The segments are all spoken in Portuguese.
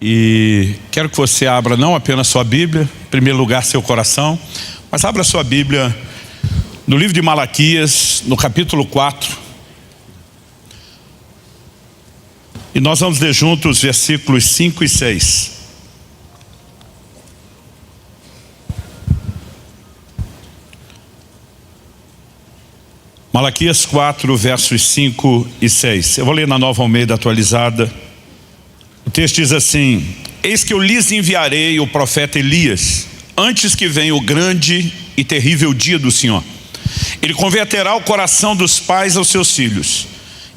E quero que você abra não apenas sua Bíblia, em primeiro lugar seu coração, mas abra sua Bíblia no livro de Malaquias, no capítulo 4. E nós vamos ler juntos os versículos 5 e 6. Malaquias 4, versos 5 e 6. Eu vou ler na Nova Almeida atualizada. O texto diz assim: eis que eu lhes enviarei o profeta Elias, antes que venha o grande e terrível dia do Senhor. Ele converterá o coração dos pais aos seus filhos,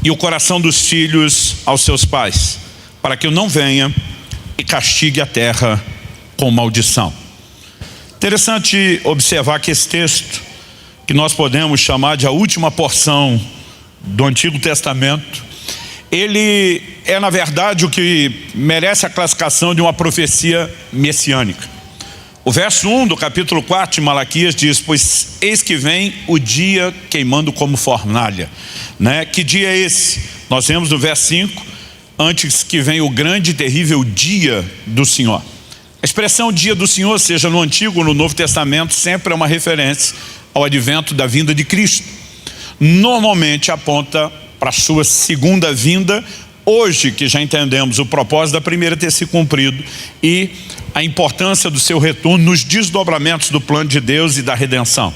e o coração dos filhos aos seus pais, para que eu não venha e castigue a terra com maldição. Interessante observar que esse texto, que nós podemos chamar de a última porção do Antigo Testamento, ele é na verdade o que merece a classificação de uma profecia messiânica. O verso 1 do capítulo 4 de Malaquias diz: pois eis que vem o dia queimando como fornalha, né? Que dia é esse? Nós vemos no verso 5: antes que venha o grande e terrível dia do Senhor. A expressão dia do Senhor, seja no Antigo ou no Novo Testamento, sempre é uma referência ao advento da vinda de Cristo. Normalmente aponta para a sua segunda vinda, hoje que já entendemos o propósito da primeira ter se cumprido e a importância do seu retorno nos desdobramentos do plano de Deus e da redenção.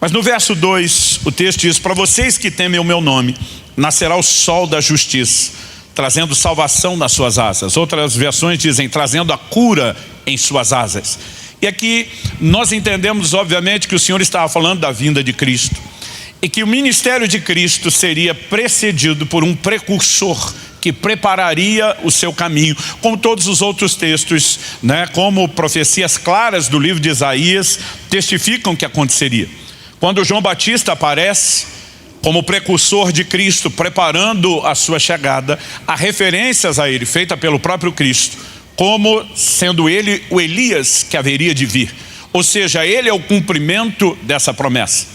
Mas no verso 2, o texto diz: para vocês que temem o meu nome, nascerá o sol da justiça, trazendo salvação nas suas asas. Outras versões dizem: trazendo a cura em suas asas. E aqui nós entendemos obviamente que o Senhor estava falando da vinda de Cristo, e que o ministério de Cristo seria precedido por um precursor que prepararia o seu caminho, como todos os outros textos, né, como profecias claras do livro de Isaías testificam que aconteceria. Quando João Batista aparece como precursor de Cristo, preparando a sua chegada, há referências a ele, feita pelo próprio Cristo, como sendo ele o Elias que haveria de vir. Ou seja, ele é o cumprimento dessa promessa.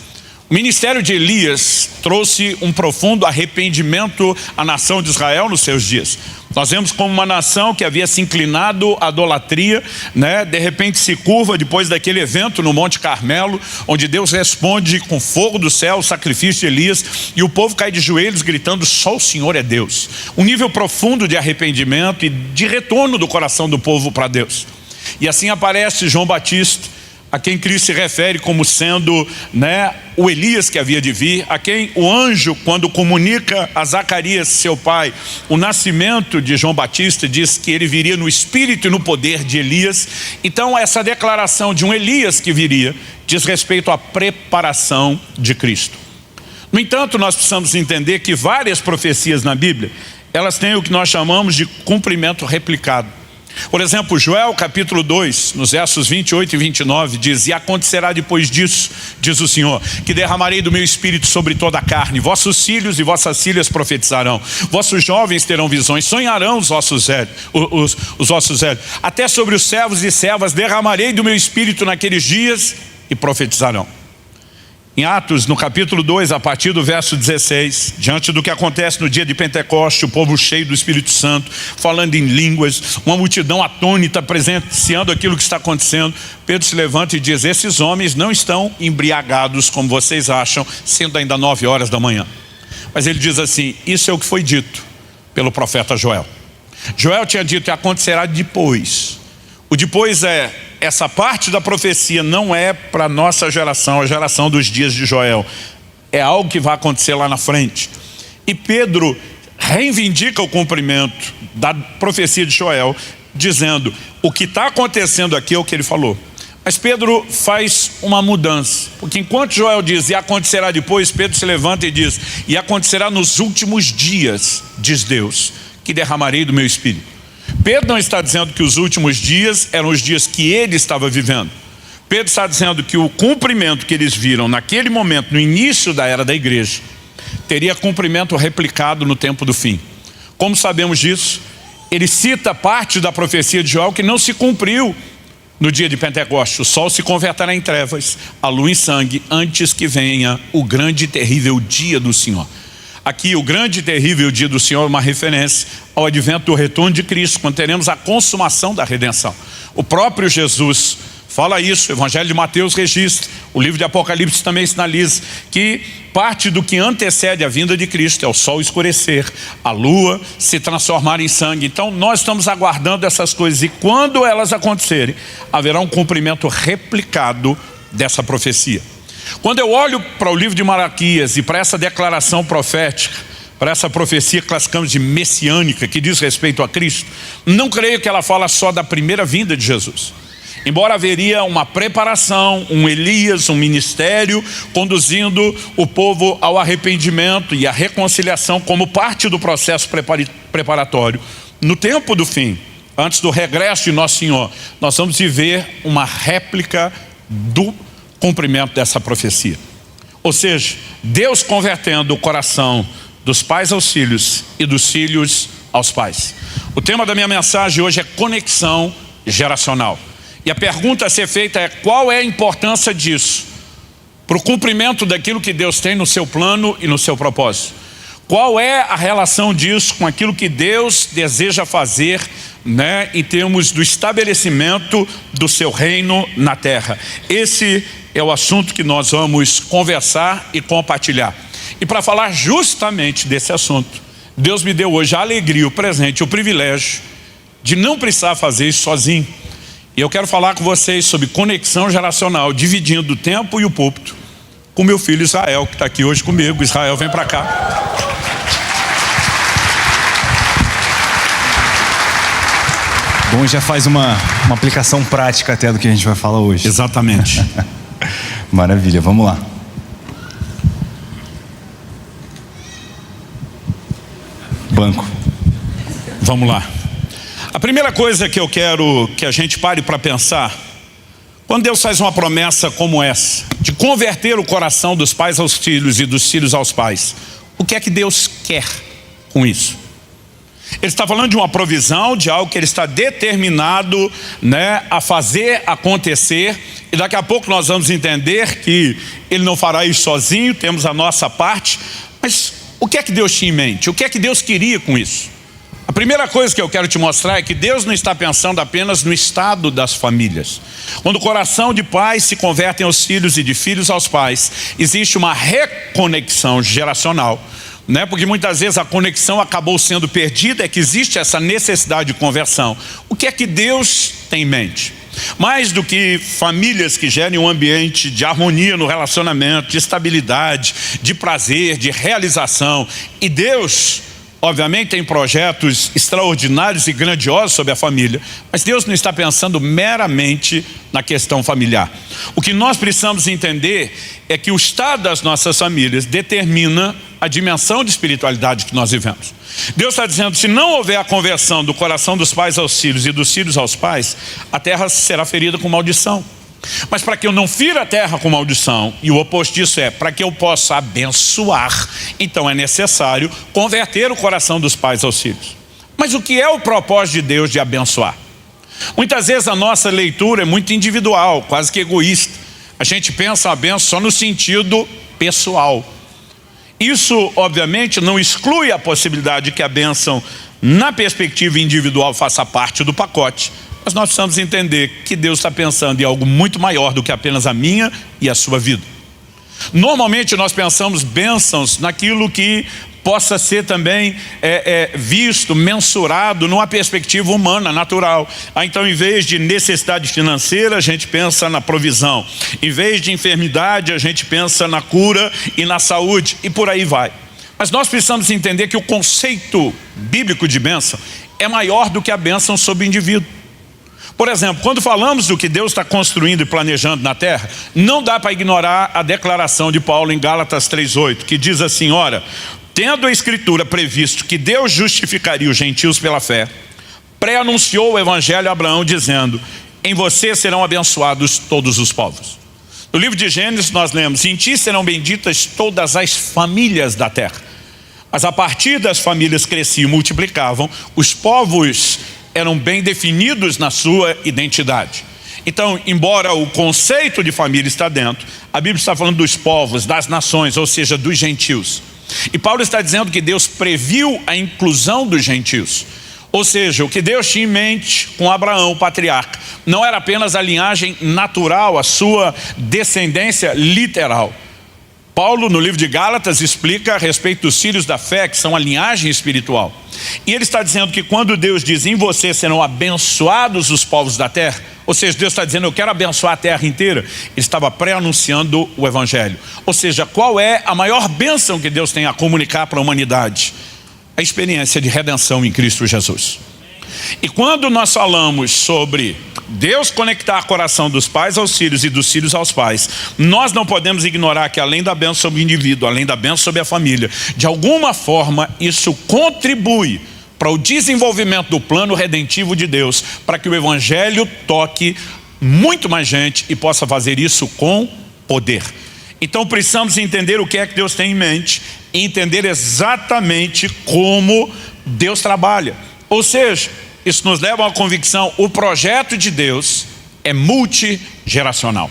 O ministério de Elias trouxe um profundo arrependimento à nação de Israel nos seus dias. Nós vemos como uma nação que havia se inclinado à idolatria, né? De repente se curva depois daquele evento no Monte Carmelo, onde Deus responde com fogo do céu o sacrifício de Elias, e o povo cai de joelhos gritando: só o Senhor é Deus. Um nível profundo de arrependimento e de retorno do coração do povo para Deus. E assim aparece João Batista, a quem Cristo se refere como sendo, né, o Elias que havia de vir, a quem o anjo, quando comunica a Zacarias, seu pai, o nascimento de João Batista, diz que ele viria no espírito e no poder de Elias. Então essa declaração de um Elias que viria diz respeito à preparação de Cristo. No entanto, nós precisamos entender que várias profecias na Bíblia, elas têm o que nós chamamos de cumprimento replicado. Por exemplo, Joel capítulo 2, nos versos 28 e 29, diz: e acontecerá depois disso, diz o Senhor, que derramarei do meu espírito sobre toda a carne, vossos filhos e vossas filhas profetizarão, vossos jovens terão visões, sonharão os vossos velhos, até sobre os servos e servas derramarei do meu espírito naqueles dias e profetizarão. Em Atos, no capítulo 2, a partir do verso 16, diante do que acontece no dia de Pentecoste, o povo cheio do Espírito Santo, falando em línguas, uma multidão atônita presenciando aquilo que está acontecendo, Pedro se levanta e diz: esses homens não estão embriagados como vocês acham, sendo ainda 9 horas da manhã. Mas ele diz assim: isso é o que foi dito pelo profeta Joel. Joel tinha dito que acontecerá depois. O depois é, essa parte da profecia não é para a nossa geração, a geração dos dias de Joel. É algo que vai acontecer lá na frente. E Pedro reivindica o cumprimento da profecia de Joel, dizendo: o que está acontecendo aqui é o que ele falou. Mas Pedro faz uma mudança, porque enquanto Joel diz: e acontecerá depois, Pedro se levanta e diz: e acontecerá nos últimos dias, diz Deus, que derramarei do meu espírito. Pedro não está dizendo que os últimos dias eram os dias que ele estava vivendo. Pedro está dizendo que o cumprimento que eles viram naquele momento, no início da era da igreja, teria cumprimento replicado no tempo do fim. Como sabemos disso? Ele cita parte da profecia de Joel que não se cumpriu no dia de Pentecostes. O sol se converterá em trevas, a lua em sangue, antes que venha o grande e terrível dia do Senhor. aqui o grande e terrível dia do Senhor é uma referência ao advento do retorno de Cristo, quando teremos a consumação da redenção. O próprio Jesus fala isso, o Evangelho de Mateus registra, o livro de Apocalipse também sinaliza que parte do que antecede a vinda de Cristo é o sol escurecer, a lua se transformar em sangue. Então nós estamos aguardando essas coisas, e quando elas acontecerem, haverá um cumprimento replicado dessa profecia. Quando eu olho para o livro de Malaquias e para essa declaração profética, para essa profecia que classificamos de messiânica, que diz respeito a Cristo, não creio que ela fala só da primeira vinda de Jesus. Embora haveria uma preparação, um Elias, um ministério conduzindo o povo ao arrependimento e à reconciliação como parte do processo preparatório. No tempo do fim, antes do regresso de Nosso Senhor, nós vamos viver uma réplica do cumprimento dessa profecia. Ou seja, Deus convertendo o coração dos pais aos filhos e dos filhos aos pais. O tema da minha mensagem hoje é conexão geracional. E a pergunta a ser feita é: qual é a importância disso para o cumprimento daquilo que Deus tem no seu plano e no seu propósito? Qual é a relação disso com aquilo que Deus deseja fazer, em termos do estabelecimento do seu reino na terra? Esse é o assunto que nós vamos conversar e compartilhar. E para falar justamente desse assunto, Deus me deu hoje a alegria, o presente, o privilégio de não precisar fazer isso sozinho. E eu quero falar com vocês sobre conexão geracional, dividindo o tempo e o púlpito, com meu filho Israel, que está aqui hoje comigo. Israel, vem para cá. Bom, já faz uma aplicação prática até do que a gente vai falar hoje. Exatamente. Maravilha, vamos lá. Banco. Vamos lá. A primeira coisa que eu quero que a gente pare para pensar, quando Deus faz uma promessa como essa, de converter o coração dos pais aos filhos e dos filhos aos pais, o que é que Deus quer com isso? Ele está falando de uma provisão, de algo que Ele está determinado a fazer acontecer, e daqui a pouco nós vamos entender que Ele não fará isso sozinho, temos a nossa parte. Mas o que é que Deus tinha em mente? O que é que Deus queria com isso? A primeira coisa que eu quero te mostrar é que Deus não está pensando apenas no estado das famílias. Quando o coração de pais se convertem aos filhos e de filhos aos pais, existe uma reconexão geracional. Porque muitas vezes a conexão acabou sendo perdida, é que existe essa necessidade de conversão. O que é que Deus tem em mente? Mais do que famílias que gerem um ambiente de harmonia no relacionamento, de estabilidade, de prazer, de realização. E Deus, obviamente, tem projetos extraordinários e grandiosos sobre a família, mas Deus não está pensando meramente na questão familiar. O que nós precisamos entender é que o estado das nossas famílias determina a dimensão de espiritualidade que nós vivemos. Deus está dizendo: se não houver a conversão do coração dos pais aos filhos e dos filhos aos pais, a terra será ferida com maldição. Mas para que eu não fira a terra com maldição, e o oposto disso é para que eu possa abençoar, então é necessário converter o coração dos pais aos filhos. Mas o que é o propósito de Deus de abençoar? Muitas vezes a nossa leitura é muito individual, quase que egoísta. A gente pensa a bênção só no sentido pessoal. Isso, obviamente, não exclui a possibilidade de que a bênção, na perspectiva individual, faça parte do pacote. Mas nós precisamos entender que Deus está pensando em algo muito maior do que apenas a minha e a sua vida. Normalmente nós pensamos bênçãos naquilo que possa ser também visto, mensurado numa perspectiva humana, natural. Então, em vez de necessidade financeira, a gente pensa na provisão. Em vez de enfermidade, a gente pensa na cura e na saúde, e por aí vai. Mas nós precisamos entender que o conceito bíblico de bênção é maior do que a bênção sobre o indivíduo. Por exemplo, quando falamos do que Deus está construindo e planejando na terra, não dá para ignorar a declaração de Paulo em Gálatas 3:8, que diz assim: ora, tendo a Escritura previsto que Deus justificaria os gentios pela fé, pré-anunciou o Evangelho a Abraão dizendo: em você serão abençoados todos os povos. No livro de Gênesis nós lemos: em ti serão benditas todas as famílias da terra. Mas a partir das famílias cresciam e multiplicavam, os povos eram bem definidos na sua identidade. Então, embora o conceito de família está dentro, a Bíblia está falando dos povos, das nações, ou seja, dos gentios. E Paulo está dizendo que Deus previu a inclusão dos gentios. Ou seja, o que Deus tinha em mente com Abraão, o patriarca, não era apenas a linhagem natural, a sua descendência literal. Paulo, no livro de Gálatas, explica a respeito dos filhos da fé, que são a linhagem espiritual. E ele está dizendo que quando Deus diz, em você serão abençoados os povos da terra, ou seja, Deus está dizendo, eu quero abençoar a terra inteira, ele estava pré-anunciando o Evangelho. Ou seja, qual é a maior bênção que Deus tem a comunicar para a humanidade? A experiência de redenção em Cristo Jesus. E quando nós falamos sobre Deus conectar o coração dos pais aos filhos e dos filhos aos pais, nós não podemos ignorar que além da bênção sobre o indivíduo, além da bênção sobre a família, de alguma forma isso contribui para o desenvolvimento do plano redentivo de Deus, para que o Evangelho toque muito mais gente e possa fazer isso com poder. Então precisamos entender o que é que Deus tem em mente e entender exatamente como Deus trabalha. Ou seja, isso nos leva a uma convicção, o projeto de Deus é multigeracional.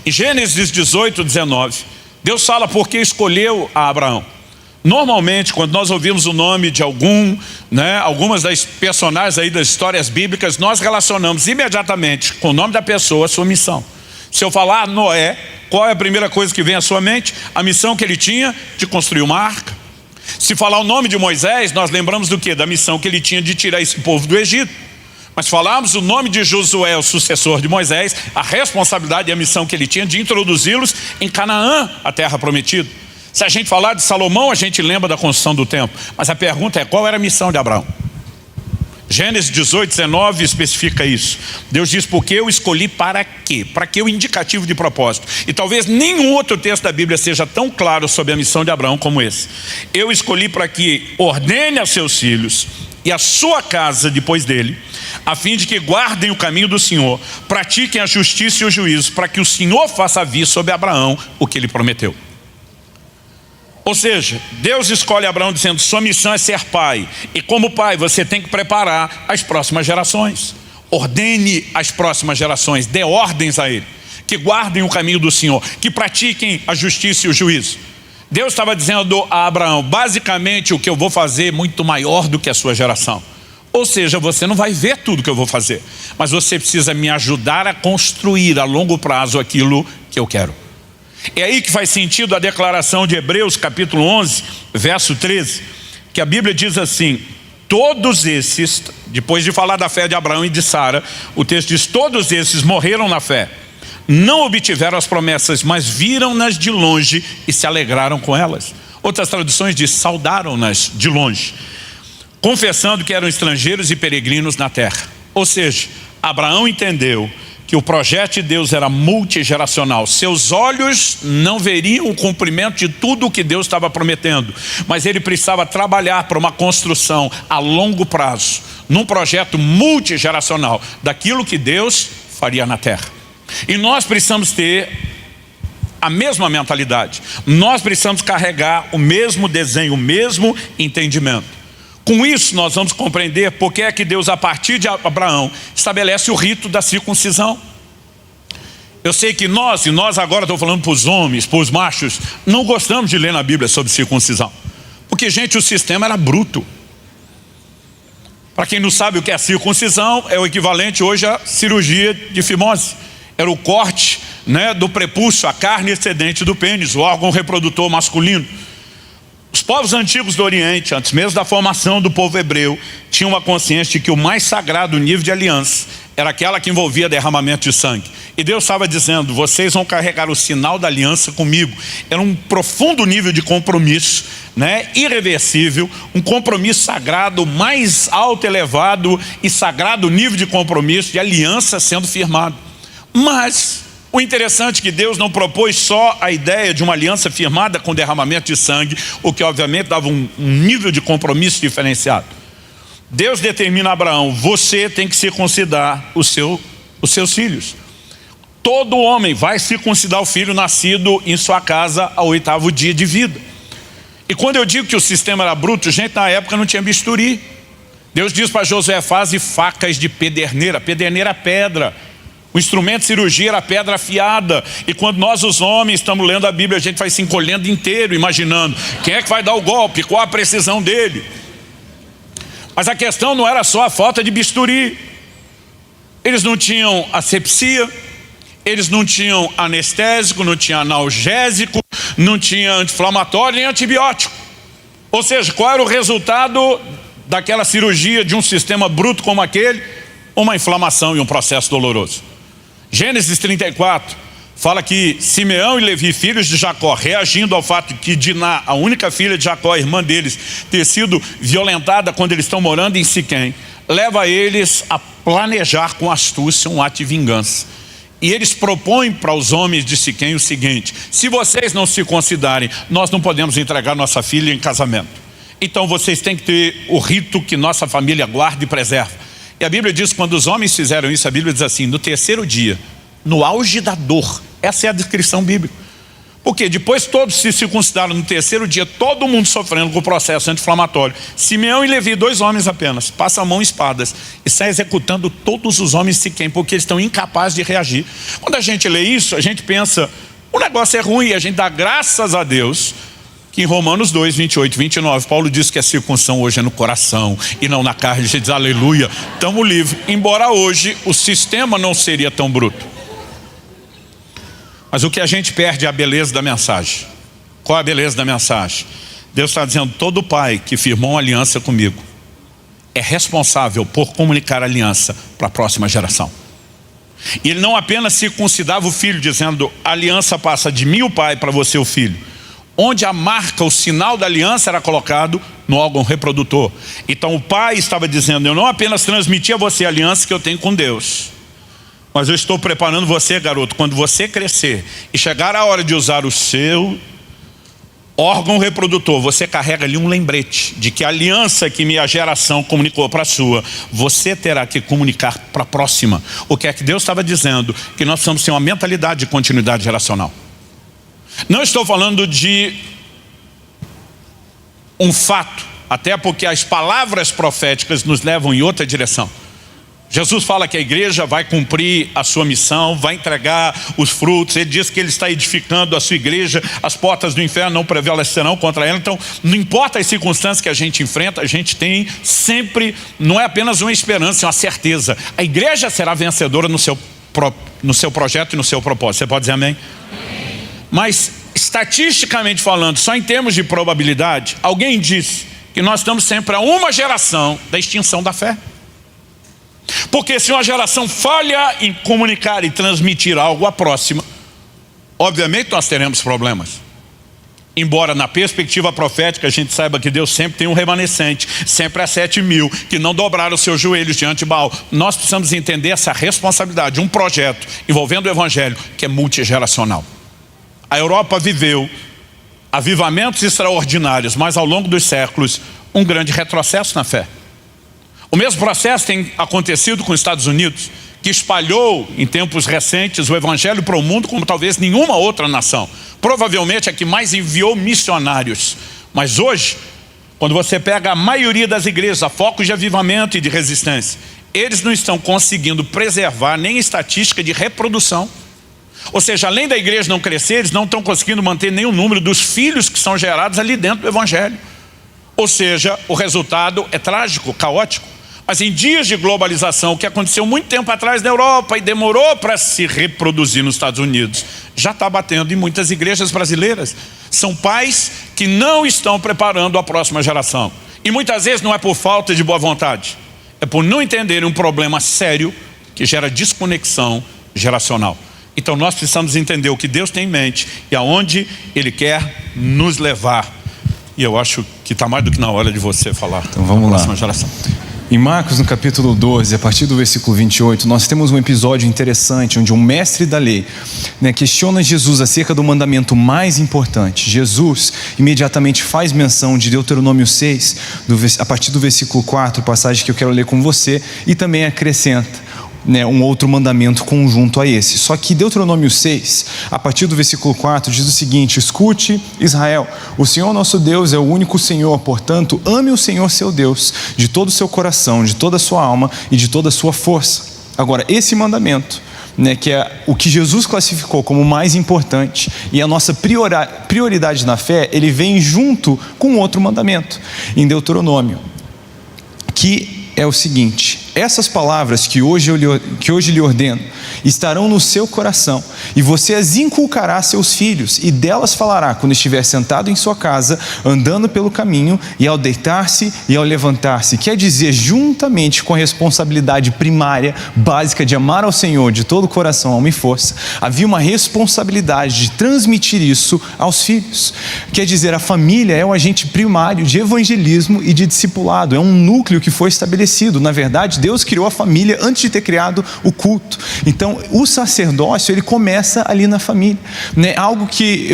Em Gênesis 18, 19, Deus fala por que escolheu a Abraão. Normalmente, quando nós ouvimos o nome de algumas das personagens aí das histórias bíblicas, nós relacionamos imediatamente com o nome da pessoa a sua missão. Se eu falar Noé, qual é a primeira coisa que vem à sua mente? A missão que ele tinha de construir uma arca. Se falar o nome de Moisés, nós lembramos do quê? Da missão que ele tinha de tirar esse povo do Egito. Mas falarmos o nome de Josué, o sucessor de Moisés, a responsabilidade e a missão que ele tinha de introduzi-los em Canaã, a terra prometida. Se a gente falar de Salomão, a gente lembra da construção do templo. Mas a pergunta é, qual era a missão de Abraão? Gênesis 18, 19 especifica isso. Deus diz, porque eu escolhi para quê? Para que o indicativo de propósito. E talvez nenhum outro texto da Bíblia seja tão claro sobre a missão de Abraão como esse. Eu escolhi para que ordene a seus filhos e a sua casa depois dele, a fim de que guardem o caminho do Senhor, pratiquem a justiça e o juízo, para que o Senhor faça vir sobre Abraão o que ele prometeu. Ou seja, Deus escolhe Abraão dizendo, sua missão é ser pai. E como pai, você tem que preparar as próximas gerações. Ordene as próximas gerações, dê ordens a ele. Que guardem o caminho do Senhor, que pratiquem a justiça e o juízo. Deus estava dizendo a Abraão, basicamente o que eu vou fazer é muito maior do que a sua geração. Ou seja, você não vai ver tudo que eu vou fazer, mas você precisa me ajudar a construir a longo prazo aquilo que eu quero. É aí que faz sentido a declaração de Hebreus capítulo 11, verso 13, que a Bíblia diz assim, todos esses, depois de falar da fé de Abraão e de Sara, o texto diz, todos esses morreram na fé, não obtiveram as promessas, mas viram-nas de longe e se alegraram com elas. Outras traduções diz, saudaram-nas de longe, confessando que eram estrangeiros e peregrinos na terra. Ou seja, Abraão entendeu que o projeto de Deus era multigeracional. Seus olhos não veriam o cumprimento de tudo o que Deus estava prometendo, mas ele precisava trabalhar para uma construção a longo prazo, num projeto multigeracional, daquilo que Deus faria na terra. E nós precisamos ter a mesma mentalidade. Nós precisamos carregar o mesmo desenho, o mesmo entendimento. Com isso nós vamos compreender por que é que Deus, a partir de Abraão, estabelece o rito da circuncisão. Eu sei que nós agora estou falando para os homens, para os machos, não gostamos de ler na Bíblia sobre circuncisão. Porque, gente, o sistema era bruto. Para quem não sabe o que é circuncisão, é o equivalente hoje à cirurgia de fimose. Era o corte, do prepúcio, a carne excedente do pênis, o órgão reprodutor masculino. Os povos antigos do Oriente, antes mesmo da formação do povo hebreu, tinham uma consciência de que o mais sagrado nível de aliança era aquela que envolvia derramamento de sangue. E Deus estava dizendo, vocês vão carregar o sinal da aliança comigo. Era um profundo nível de compromisso, irreversível, um compromisso sagrado, mais alto, elevado e sagrado nível de compromisso, de aliança sendo firmado. Mas o interessante é que Deus não propôs só a ideia de uma aliança firmada com derramamento de sangue, o que obviamente dava um nível de compromisso diferenciado. Deus determina a Abraão, você tem que circuncidar os seus filhos. Todo homem vai circuncidar o filho nascido em sua casa ao 8º dia de vida. E quando eu digo que o sistema era bruto, gente, na época não tinha bisturi. Deus diz para Josué, faze facas de pederneira. Pederneira é pedra. O instrumento de cirurgia era a pedra afiada. E quando nós, os homens, estamos lendo a Bíblia, a gente vai se encolhendo inteiro, imaginando quem é que vai dar o golpe, qual a precisão dele. Mas a questão não era só a falta de bisturi. Eles não tinham asepsia, eles não tinham anestésico, não tinham analgésico, não tinha anti-inflamatório nem antibiótico. Ou seja, qual era o resultado daquela cirurgia de um sistema bruto como aquele? Uma inflamação e um processo doloroso. Gênesis 34 fala que Simeão e Levi, filhos de Jacó, reagindo ao fato que Diná, a única filha de Jacó, irmã deles, ter sido violentada quando eles estão morando em Siquém, leva eles a planejar com astúcia um ato de vingança. E eles propõem para os homens de Siquém o seguinte: se vocês não se considerarem, nós não podemos entregar nossa filha em casamento. Então vocês têm que ter o rito que nossa família guarda e preserva. E a Bíblia diz que quando os homens fizeram isso, a Bíblia diz assim: no terceiro dia, no auge da dor. Essa é a descrição bíblica. Porque depois todos se circuncidaram no terceiro dia, todo mundo sofrendo com o processo anti-inflamatório. Simeão e Levi, 2 homens apenas, passam a mão espadas e saem executando todos os homens de Siquém, porque eles estão incapazes de reagir. Quando a gente lê isso, a gente pensa, o negócio é ruim, e a gente dá graças a Deus que em Romanos 2, 28, 29, Paulo diz que a circuncisão hoje é no coração e não na carne. A gente diz aleluia, estamos livres. Embora hoje o sistema não seria tão bruto. Mas o que a gente perde é a beleza da mensagem. Qual é a beleza da mensagem? Deus está dizendo: todo pai que firmou uma aliança comigo é responsável por comunicar a aliança para a próxima geração. E ele não apenas circuncidava o filho, dizendo: a aliança passa de mim, o pai, para você, o filho. Onde a marca, o sinal da aliança era colocado no órgão reprodutor. Então o pai estava dizendo: eu não apenas transmiti a você a aliança que eu tenho com Deus, mas eu estou preparando você, garoto, quando você crescer e chegar a hora de usar o seu órgão reprodutor, você carrega ali um lembrete de que a aliança que minha geração comunicou para a sua, você terá que comunicar para a próxima. O que é que Deus estava dizendo? Que nós precisamos ter uma mentalidade de continuidade geracional. Não estou falando de um fato, até porque as palavras proféticas nos levam em outra direção. Jesus fala que a igreja vai cumprir a sua missão, vai entregar os frutos. Ele diz que ele está edificando a sua igreja, as portas do inferno não prevalecerão contra ela. Então, não importa as circunstâncias que a gente enfrenta, a gente tem sempre, não é apenas uma esperança, é uma certeza. A igreja será vencedora no seu projeto e no seu propósito. Você pode dizer amém? Mas, estatisticamente falando, só em termos de probabilidade, alguém disse que nós estamos sempre a uma geração da extinção da fé. Porque se uma geração falha em comunicar e transmitir algo à próxima, obviamente nós teremos problemas. Embora na perspectiva profética a gente saiba que Deus sempre tem um remanescente, sempre há 7.000 que não dobraram os seus joelhos diante de Baal. Nós precisamos entender essa responsabilidade de um projeto envolvendo o evangelho que é multigeracional. A Europa viveu avivamentos extraordinários, mas ao longo dos séculos um grande retrocesso na fé. O mesmo processo tem acontecido com os Estados Unidos, que espalhou em tempos recentes o evangelho para o mundo como talvez nenhuma outra nação. Provavelmente a que mais enviou missionários. Mas hoje, quando você pega a maioria das igrejas, a foco de avivamento e de resistência, eles não estão conseguindo preservar nem estatística de reprodução. Ou seja, além da igreja não crescer, eles não estão conseguindo manter nem o número dos filhos que são gerados ali dentro do evangelho. Ou seja, o resultado é trágico, caótico. Mas em dias de globalização, o que aconteceu muito tempo atrás na Europa e demorou para se reproduzir nos Estados Unidos, já está batendo em muitas igrejas brasileiras. São pais que não estão preparando a próxima geração. E muitas vezes não é por falta de boa vontade, é por não entenderem um problema sério que gera desconexão geracional. Então nós precisamos entender o que Deus tem em mente e aonde Ele quer nos levar. E eu acho que está mais do que na hora de você falar. Então vamos lá. Próxima geração. Em Marcos, no capítulo 12, a partir do versículo 28, nós temos um episódio interessante onde um mestre da lei questiona Jesus acerca do mandamento mais importante. Jesus imediatamente faz menção de Deuteronômio 6, a partir do versículo 4, passagem que eu quero ler com você, e também acrescenta um outro mandamento conjunto a esse. Só que Deuteronômio 6, a partir do versículo 4, diz o seguinte: escute, Israel, o Senhor nosso Deus é o único Senhor, portanto, ame o Senhor seu Deus de todo o seu coração, de toda a sua alma e de toda a sua força. Agora, esse mandamento né, que é o que Jesus classificou como mais importante, e a nossa prioridade na fé, ele vem junto com outro mandamento, em Deuteronômio, que é o seguinte: essas palavras que hoje lhe ordeno estarão no seu coração, e você as inculcará a seus filhos, e delas falará quando estiver sentado em sua casa, andando pelo caminho, e ao deitar-se e ao levantar-se. Quer dizer, juntamente com a responsabilidade primária, básica de amar ao Senhor de todo o coração, alma e força, havia uma responsabilidade de transmitir isso aos filhos. Quer dizer, a família é o agente primário de evangelismo e de discipulado, é um núcleo que foi estabelecido. Na verdade, Deus criou a família antes de ter criado o culto. Então, o sacerdócio, ele começa ali na família, né? Algo que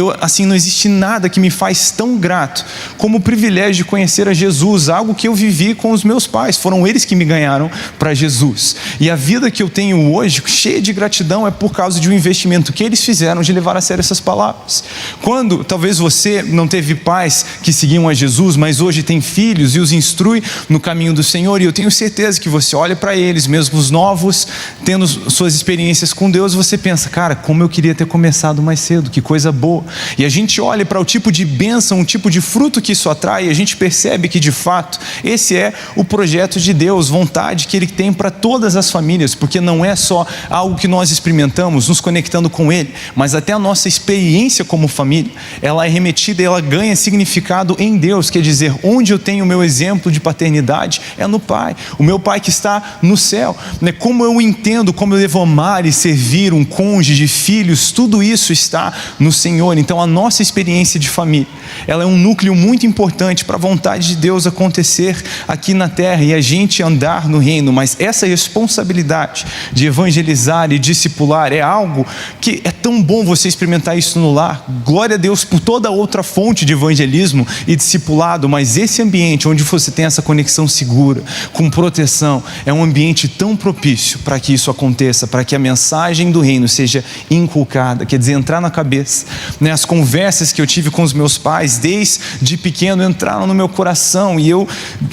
não existe nada que me faz tão grato como o privilégio de conhecer a Jesus, algo que eu vivi com os meus pais, foram eles que me ganharam para Jesus. E a vida que eu tenho hoje, cheia de gratidão, é por causa de um investimento que eles fizeram de levar a sério essas palavras. Quando talvez você não teve pais que seguiam a Jesus, mas hoje tem filhos e os instrui no caminho do Senhor, e eu tenho certeza que você olha para eles, mesmo os novos, tendo suas experiências com Deus, você pensa, cara, como eu queria ter começado mais cedo, que coisa boa. E a gente olha para o tipo de bênção, o tipo de fruto que isso atrai, e a gente percebe que de fato esse é o projeto de Deus, vontade que Ele tem para todas as famílias, porque não é só algo que nós experimentamos nos conectando com Ele, mas até a nossa experiência como família, ela é remetida, ela ganha significado em Deus. Quer dizer, onde eu tenho o meu exemplo de paternidade é no Pai, o meu Pai que está no céu, né? Como eu entendo, como eu devo amar e servir um cônjuge, filhos, tudo isso está no Senhor. Então a nossa experiência de família, ela é um núcleo muito importante para a vontade de Deus acontecer aqui na terra e a gente andar no reino. Mas essa responsabilidade de evangelizar e discipular é algo que é tão bom você experimentar isso no lar. Glória a Deus por toda outra fonte de evangelismo e discipulado, mas esse ambiente onde você tem essa conexão segura, com proteção, é um ambiente tão propício para que isso aconteça, para que a mensagem do reino seja inculcada, quer dizer, entrar na cabeça, né? As conversas que eu tive com os meus pais desde pequeno entraram no meu coração, e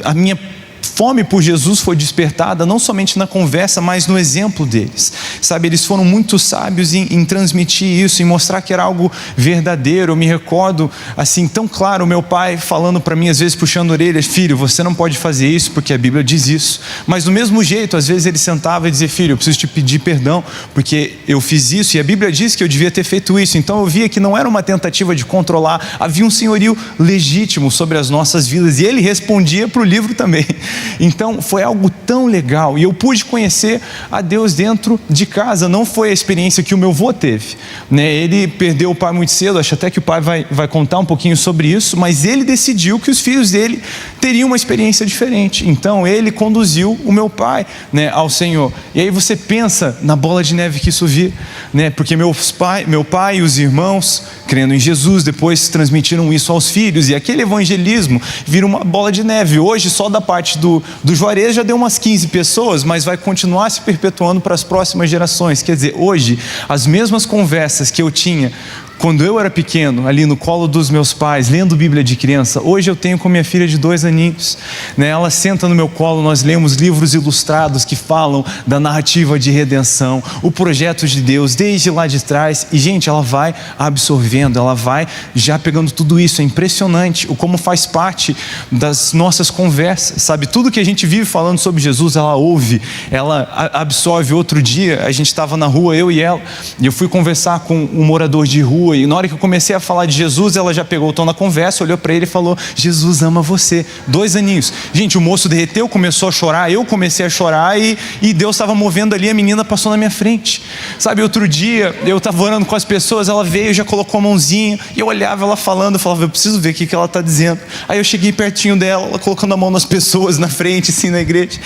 a minha fome por Jesus foi despertada não somente na conversa, mas no exemplo deles, sabe? Eles foram muito sábios em transmitir isso, em mostrar que era algo verdadeiro. Eu me recordo assim tão claro, o meu pai falando para mim, às vezes puxando orelhas: filho, você não pode fazer isso porque a Bíblia diz isso. Mas do mesmo jeito, às vezes ele sentava e dizia: filho, eu preciso te pedir perdão porque eu fiz isso e a Bíblia diz que eu devia ter feito isso. Então eu via que não era uma tentativa de controlar, havia um senhorio legítimo sobre as nossas vidas, e ele respondia para o livro também. Então foi algo tão legal, e eu pude conhecer a Deus dentro de casa. Não foi a experiência que o meu avô teve, né? Ele perdeu o pai muito cedo, acho até que o pai vai contar um pouquinho sobre isso, mas ele decidiu que os filhos dele teriam uma experiência diferente. Então ele conduziu o meu pai, né, ao Senhor. E aí você pensa na bola de neve que isso vira, né? Porque meu pai e os irmãos, crendo em Jesus, depois transmitiram isso aos filhos, e aquele evangelismo vira uma bola de neve. Hoje, só da parte do Juarez já deu umas 15 pessoas, mas vai continuar se perpetuando para as próximas gerações. Quer dizer, hoje, as mesmas conversas que eu tinha quando eu era pequeno, ali no colo dos meus pais, lendo Bíblia de criança, hoje eu tenho com minha filha de 2 aninhos, né? Ela senta no meu colo, nós lemos livros ilustrados que falam da narrativa de redenção, o projeto de Deus desde lá de trás, e gente, ela vai absorvendo, ela vai já pegando tudo isso. É impressionante o como faz parte das nossas conversas, sabe? Tudo que a gente vive falando sobre Jesus, ela ouve, ela absorve. Outro dia, a gente estava na rua, eu e ela, e eu fui conversar com um morador de rua, e na hora que eu comecei a falar de Jesus, ela já pegou o tom da conversa, olhou para ele e falou: Jesus ama você. 2 aninhos. Gente, o moço derreteu, começou a chorar, eu comecei a chorar, e Deus estava movendo ali, a menina passou na minha frente, sabe? Outro dia, eu estava orando com as pessoas, ela veio, já colocou a mãozinha, e eu olhava ela falando, eu falava: eu preciso ver o que ela está dizendo. Aí eu cheguei pertinho dela, ela colocando a mão nas pessoas, na frente, assim, na igreja,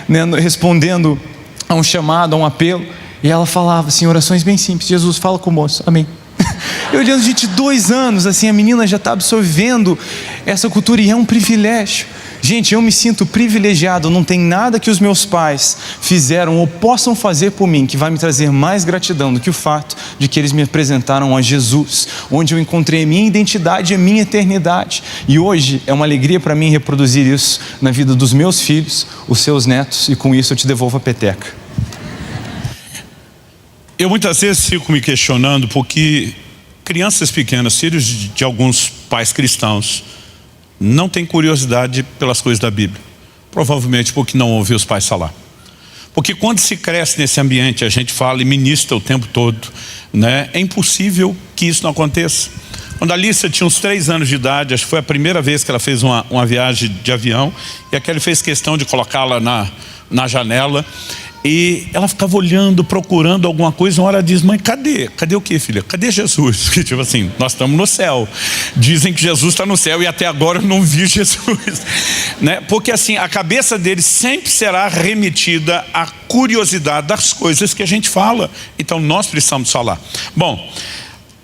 né, respondendo a um chamado, a um apelo, e ela falava assim, orações bem simples: Jesus, fala com o moço, amém. Eu olhando, gente, 2 anos, assim, a menina já está absorvendo essa cultura, e é um privilégio. Gente, eu me sinto privilegiado. Não tem nada que os meus pais fizeram ou possam fazer por mim que vai me trazer mais gratidão do que o fato de que eles me apresentaram a Jesus, onde eu encontrei a minha identidade e a minha eternidade. E hoje é uma alegria para mim reproduzir isso na vida dos meus filhos, os seus netos, e com isso eu te devolvo a peteca. Eu muitas vezes fico me questionando porque crianças pequenas, filhos de alguns pais cristãos, não têm curiosidade pelas coisas da Bíblia. Provavelmente porque não ouviu os pais falar. Porque quando se cresce nesse ambiente, a gente fala e ministra o tempo todo, né? É impossível que isso não aconteça. Quando a Alissa tinha uns 3 anos de idade, acho que foi a primeira vez que ela fez uma viagem de avião, e a Kelly fez questão de colocá-la na janela, e ela ficava olhando, procurando alguma coisa. Uma hora ela diz: mãe, cadê? Cadê o quê, filha? Cadê Jesus? Porque, tipo assim, nós estamos no céu. Dizem que Jesus está no céu e até agora eu não vi Jesus. Né? Porque assim, a cabeça dele sempre será remetida à curiosidade das coisas que a gente fala. Então nós precisamos falar. Bom,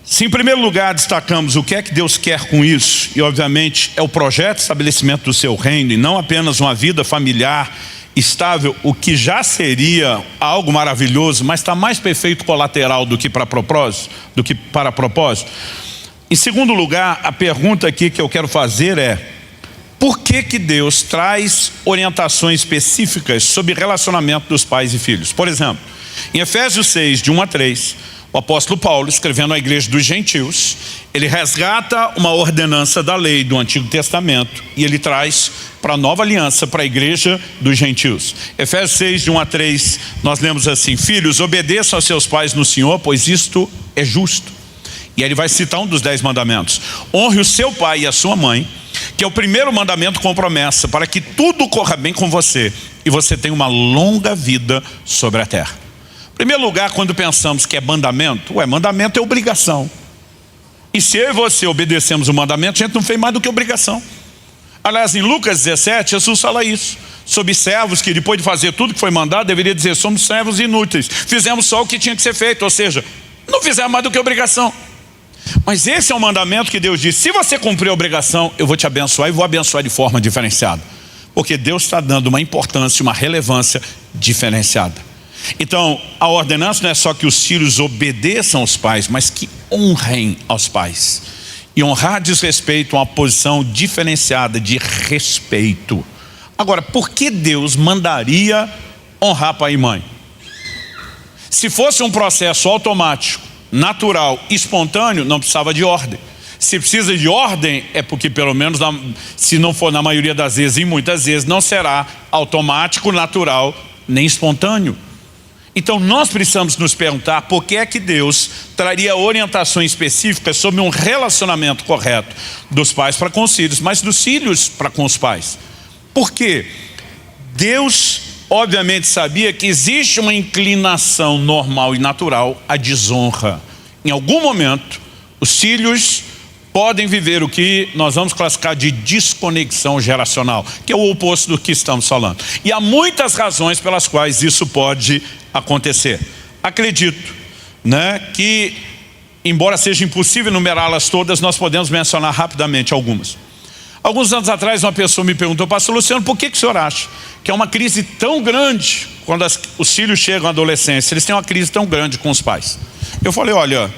se em primeiro lugar destacamos o que é que Deus quer com isso, e obviamente é o projeto de estabelecimento do seu reino, e não apenas uma vida familiar estável, o que já seria algo maravilhoso, mas está mais para efeito colateral do que para propósito. Em segundo lugar, a pergunta aqui que eu quero fazer é: por que Deus traz orientações específicas sobre relacionamento dos pais e filhos? Por exemplo, em Efésios 6, de 1 a 3, o apóstolo Paulo, escrevendo à igreja dos gentios, ele resgata uma ordenança da lei do Antigo Testamento e ele traz para a nova aliança, para a igreja dos gentios. Efésios 6, de 1 a 3, nós lemos assim: filhos, obedeçam a seus pais no Senhor, pois isto é justo. E aí ele vai citar um dos 10 mandamentos: honre o seu pai e a sua mãe, que é o primeiro mandamento com promessa, para que tudo corra bem com você e você tenha uma longa vida sobre a terra. Em primeiro lugar, quando pensamos que é mandamento, mandamento é obrigação. E se eu e você obedecemos o mandamento, a gente não fez mais do que obrigação. Aliás, em Lucas 17, Jesus fala isso, sobre servos que depois de fazer tudo que foi mandado, deveria dizer: somos servos inúteis, fizemos só o que tinha que ser feito, ou seja, não fizemos mais do que obrigação. Mas esse é um mandamento que Deus diz: se você cumprir a obrigação, eu vou te abençoar, e vou abençoar de forma diferenciada. Porque Deus está dando uma importância, uma relevância diferenciada. Então, a ordenança não é só que os filhos obedeçam aos pais, mas que honrem aos pais. E honrar diz respeito a uma posição diferenciada de respeito. Agora, por que Deus mandaria honrar pai e mãe? Se fosse um processo automático, natural, espontâneo, não precisava de ordem. Se precisa de ordem, é porque pelo menos, se não for na maioria das vezes, e muitas vezes, não será automático, natural, nem espontâneo. Então nós precisamos nos perguntar por que é que Deus traria orientações específicas sobre um relacionamento correto dos pais para com os filhos, mas dos filhos para com os pais. Por quê? Deus obviamente sabia que existe uma inclinação normal e natural à desonra. Em algum momento, os filhos podem viver o que nós vamos classificar de desconexão geracional, que é o oposto do que estamos falando. E há muitas razões pelas quais isso pode acontecer. Acredito, né, que, embora seja impossível enumerá-las todas, nós podemos mencionar rapidamente algumas. Alguns anos atrás uma pessoa me perguntou: pastor Luciano, por que o senhor acha que é uma crise tão grande quando os filhos chegam à adolescência? Eles têm uma crise tão grande com os pais. Eu falei: olha,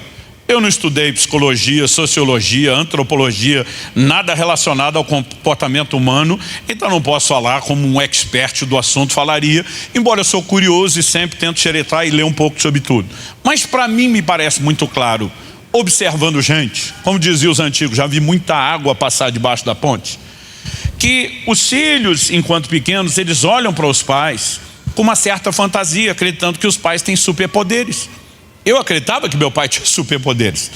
eu não estudei psicologia, sociologia, antropologia, nada relacionado ao comportamento humano, então não posso falar como um expert do assunto falaria, embora eu sou curioso e sempre tento xeretar e ler um pouco sobre tudo. Mas para mim me parece muito claro, observando gente, como diziam os antigos, já vi muita água passar debaixo da ponte, que os filhos, enquanto pequenos, eles olham para os pais com uma certa fantasia, acreditando que os pais têm superpoderes. Eu acreditava que meu pai tinha superpoderes.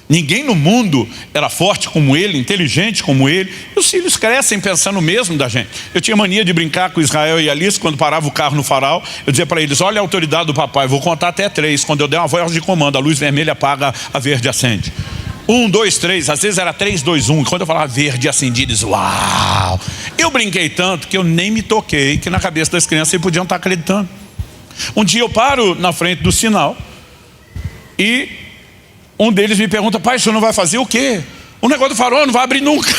Ninguém no mundo era forte como ele, inteligente como ele. E os filhos crescem pensando o mesmo da gente. Eu tinha mania de brincar com Israel e Alice quando parava o carro no farol. Eu dizia para eles: olha a autoridade do papai, vou contar até 3. Quando eu der uma voz de comando, a luz vermelha apaga, a verde acende. 1, 2, 3, às vezes era 3, 2, 1. E quando eu falava verde acendia, eles: uau! Eu brinquei tanto que eu nem me toquei que na cabeça das crianças eles podiam estar acreditando. Um dia eu paro na frente do sinal e um deles me pergunta: pai, o senhor não vai fazer o quê? O negócio do farol não vai abrir nunca.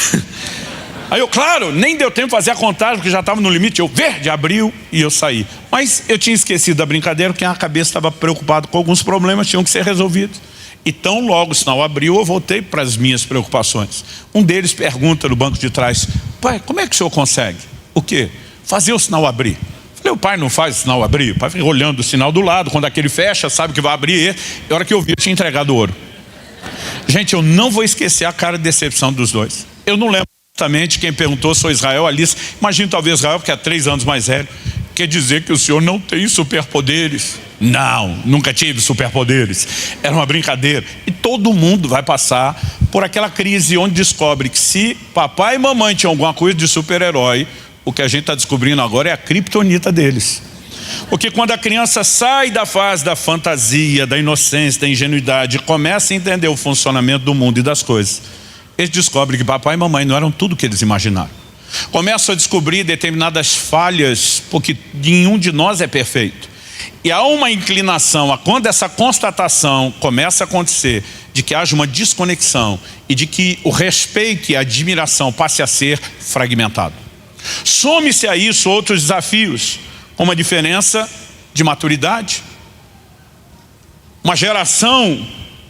Aí eu, claro, nem deu tempo de fazer a contagem, porque já estava no limite. Eu, verde, abriu e eu saí. Mas eu tinha esquecido da brincadeira, porque a cabeça estava preocupada com alguns problemas que tinham que ser resolvidos. E tão logo o sinal abriu, eu voltei para as minhas preocupações. Um deles pergunta no banco de trás: pai, como é que o senhor consegue? O quê? Fazer o sinal abrir. Eu O pai não faz o sinal abrir, o pai fica olhando o sinal do lado, quando aquele fecha, sabe que vai abrir, e a hora que eu vi, eu tinha entregado o ouro. Gente, eu não vou esquecer a cara de decepção dos dois. Eu não lembro exatamente quem perguntou, sou Israel, Alice, imagino talvez Israel, que é 3 anos mais velho, quer dizer que o senhor não tem superpoderes? Não, nunca tive superpoderes, era uma brincadeira. E todo mundo vai passar por aquela crise onde descobre que se papai e mamãe tinham alguma coisa de super-herói, o que a gente está descobrindo agora é a criptonita deles. Porque quando a criança sai da fase da fantasia, da inocência, da ingenuidade, e começa a entender o funcionamento do mundo e das coisas, eles descobrem que papai e mamãe não eram tudo o que eles imaginaram. Começam a descobrir determinadas falhas, porque nenhum de nós é perfeito. E há uma inclinação a quando essa constatação começa a acontecer, de que haja uma desconexão e de que o respeito e a admiração passe a ser fragmentado. Some-se a isso outros desafios, como a diferença de maturidade. Uma geração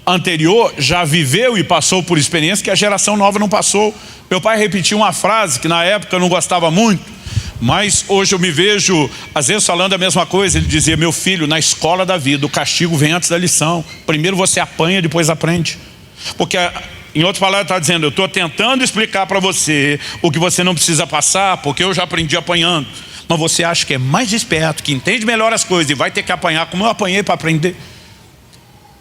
anterior já viveu e passou por experiência que a geração nova não passou. Meu pai repetiu uma frase que na época eu não gostava muito, mas hoje eu me vejo às vezes falando a mesma coisa. Ele dizia: meu filho, na escola da vida o castigo vem antes da lição. Primeiro você apanha, depois aprende. Porque, em outras palavras, está dizendo: eu estou tentando explicar para você o que você não precisa passar, porque eu já aprendi apanhando. Mas você acha que é mais esperto, que entende melhor as coisas e vai ter que apanhar como eu apanhei para aprender.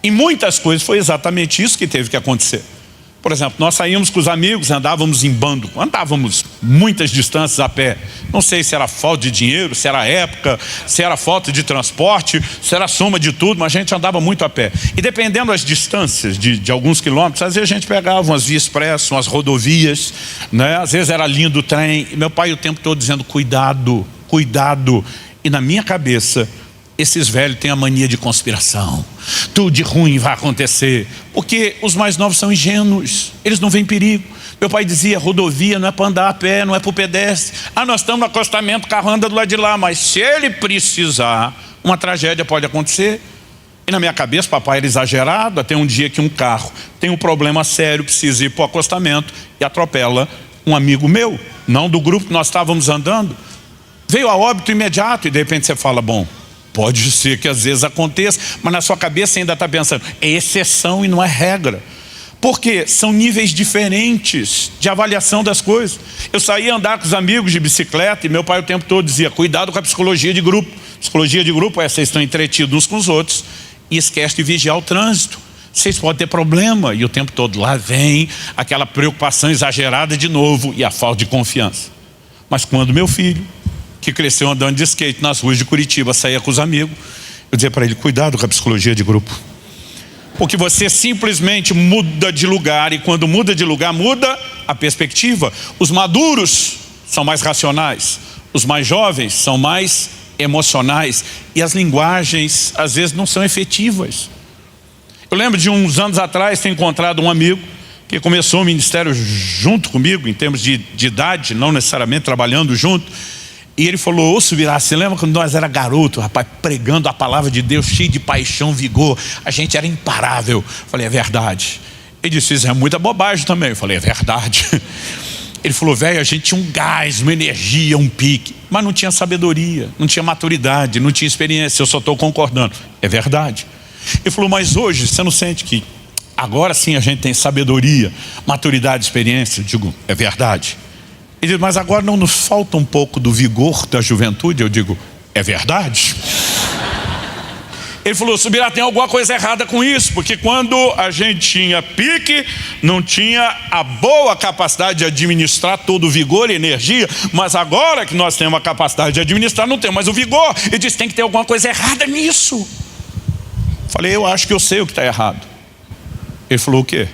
Em muitas coisas foi exatamente isso que teve que acontecer. Por exemplo, nós saímos com os amigos, andávamos em bando, andávamos muitas distâncias a pé. Não sei se era falta de dinheiro, se era época, se era falta de transporte, se era soma de tudo, mas a gente andava muito a pé. E dependendo das distâncias de alguns quilômetros, às vezes a gente pegava umas vias expressas, umas rodovias, né? Às vezes era a linha do trem. E meu pai o tempo todo dizendo: cuidado, cuidado. E na minha cabeça, esses velhos têm a mania de conspiração. Tudo de ruim vai acontecer. Porque os mais novos são ingênuos, eles não veem perigo. Meu pai dizia: rodovia não é para andar a pé, não é para o pedestre. Nós estamos no acostamento, o carro anda do lado de lá. Mas se ele precisar, uma tragédia pode acontecer. E na minha cabeça, papai era exagerado. Até um dia que um carro tem um problema sério, precisa ir para o acostamento e atropela um amigo meu, não do grupo que nós estávamos andando. Veio a óbito imediato. E de repente você fala: bom, pode ser que às vezes aconteça, mas na sua cabeça você ainda está pensando: é exceção e não é regra. Porque são níveis diferentes de avaliação das coisas. Eu saía andar com os amigos de bicicleta e meu pai o tempo todo dizia: cuidado com a psicologia de grupo. Psicologia de grupo é: vocês estão entretidos uns com os outros e esquece de vigiar o trânsito. Vocês podem ter problema. E o tempo todo lá vem aquela preocupação exagerada de novo e a falta de confiança. Mas quando meu filho, que cresceu andando de skate nas ruas de Curitiba, saía com os amigos, eu dizia para ele: cuidado com a psicologia de grupo. Porque você simplesmente muda de lugar, e quando muda de lugar, muda a perspectiva. Os maduros são mais racionais, os mais jovens são mais emocionais, e as linguagens às vezes não são efetivas. Eu lembro de uns anos atrás ter encontrado um amigo que começou o ministério junto comigo, em termos de idade, não necessariamente trabalhando junto. E ele falou: ô Subirá, você lembra quando nós era garoto, rapaz, pregando a palavra de Deus, cheio de paixão, vigor, a gente era imparável. Eu falei: é verdade. Ele disse: isso é muita bobagem também. Eu falei: é verdade. Ele falou: velho, a gente tinha um gás, uma energia, um pique, mas não tinha sabedoria, não tinha maturidade, não tinha experiência. Eu só estou concordando. É verdade. Ele falou: mas hoje você não sente que agora sim a gente tem sabedoria, maturidade, experiência? Eu digo: é verdade. Ele diz: mas agora não nos falta um pouco do vigor da juventude? Eu digo: é verdade. Ele falou: Subirá, tem alguma coisa errada com isso, porque quando a gente tinha pique, não tinha a boa capacidade de administrar todo o vigor e energia, mas agora que nós temos a capacidade de administrar, não temos mais o vigor. Ele disse: tem que ter alguma coisa errada nisso. Falei: eu acho que eu sei o que está errado. Ele falou: o quê?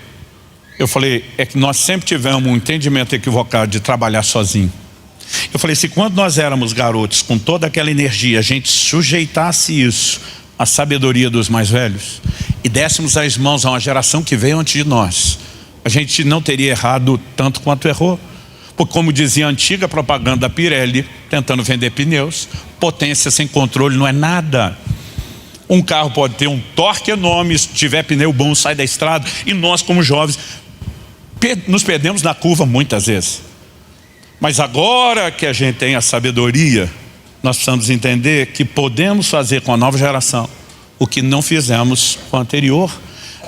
Eu falei: é que nós sempre tivemos um entendimento equivocado de trabalhar sozinho. Eu falei: se quando nós éramos garotos, com toda aquela energia, a gente sujeitasse isso à sabedoria dos mais velhos e dessemos as mãos a uma geração que veio antes de nós, a gente não teria errado tanto quanto errou. Porque, como dizia a antiga propaganda da Pirelli, tentando vender pneus, potência sem controle não é nada. Um carro pode ter um torque enorme, se tiver pneu bom, sai da estrada. E nós, como jovens, nos perdemos na curva muitas vezes. Mas agora que a gente tem a sabedoria, nós precisamos entender que podemos fazer com a nova geração o que não fizemos com a anterior.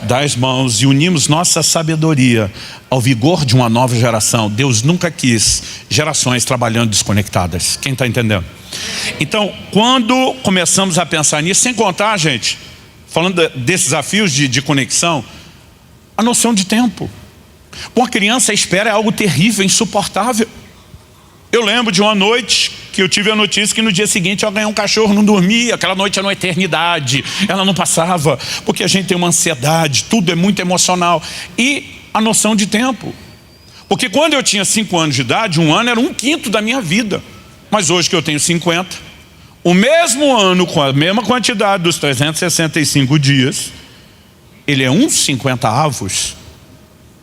Dar as mãos e unimos nossa sabedoria ao vigor de uma nova geração. Deus nunca quis gerações trabalhando desconectadas. Quem está entendendo? Então, quando começamos a pensar nisso, sem contar, gente, falando desses desafios de conexão, a noção de tempo. Uma criança, a espera é algo terrível, insuportável. Eu lembro de uma noite que eu tive a notícia que no dia seguinte eu ganhei um cachorro, não dormia. Aquela noite era uma eternidade, ela não passava, porque a gente tem uma ansiedade, tudo é muito emocional. E a noção de tempo. Porque quando eu tinha 5 anos de idade, 1 ano era 1/5 da minha vida. Mas hoje que eu tenho 50, o mesmo ano com a mesma quantidade dos 365 dias, ele é 1/50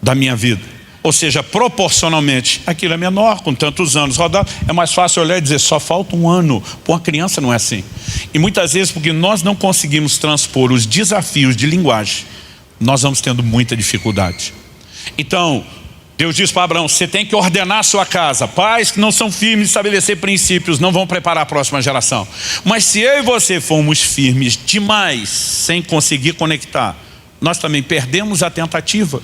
da minha vida. Ou seja, proporcionalmente, aquilo é menor, com tantos anos rodados. É mais fácil olhar e dizer, só falta 1 ano. Para uma criança não é assim. E muitas vezes, porque nós não conseguimos transpor os desafios de linguagem, nós vamos tendo muita dificuldade. Então, Deus diz para Abraão, você tem que ordenar a sua casa. Pais que não são firmes em estabelecer princípios não vão preparar a próxima geração. Mas se eu e você formos firmes demais, sem conseguir conectar, nós também perdemos a tentativa.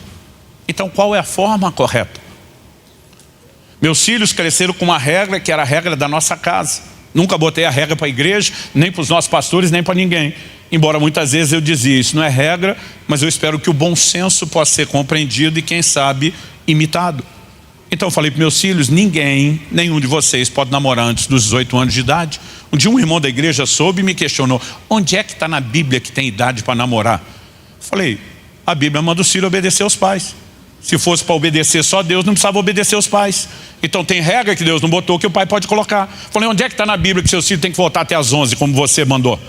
Então qual é a forma correta? Meus filhos cresceram com uma regra que era a regra da nossa casa. Nunca botei a regra para a igreja, nem para os nossos pastores, nem para ninguém. Embora muitas vezes eu dizia, isso não é regra, mas eu espero que o bom senso possa ser compreendido e quem sabe imitado. Então eu falei para meus filhos, nenhum de vocês pode namorar antes dos 18 anos de idade. Um dia um irmão da igreja soube e me questionou, onde é que está na Bíblia que tem idade para namorar? Falei, a Bíblia manda os filhos obedecer aos pais. Se fosse para obedecer só Deus, não precisava obedecer aos pais. Então tem regra que Deus não botou que o pai pode colocar. Falei, onde é que está na Bíblia que seus filhos têm que voltar até as 11, como você mandou?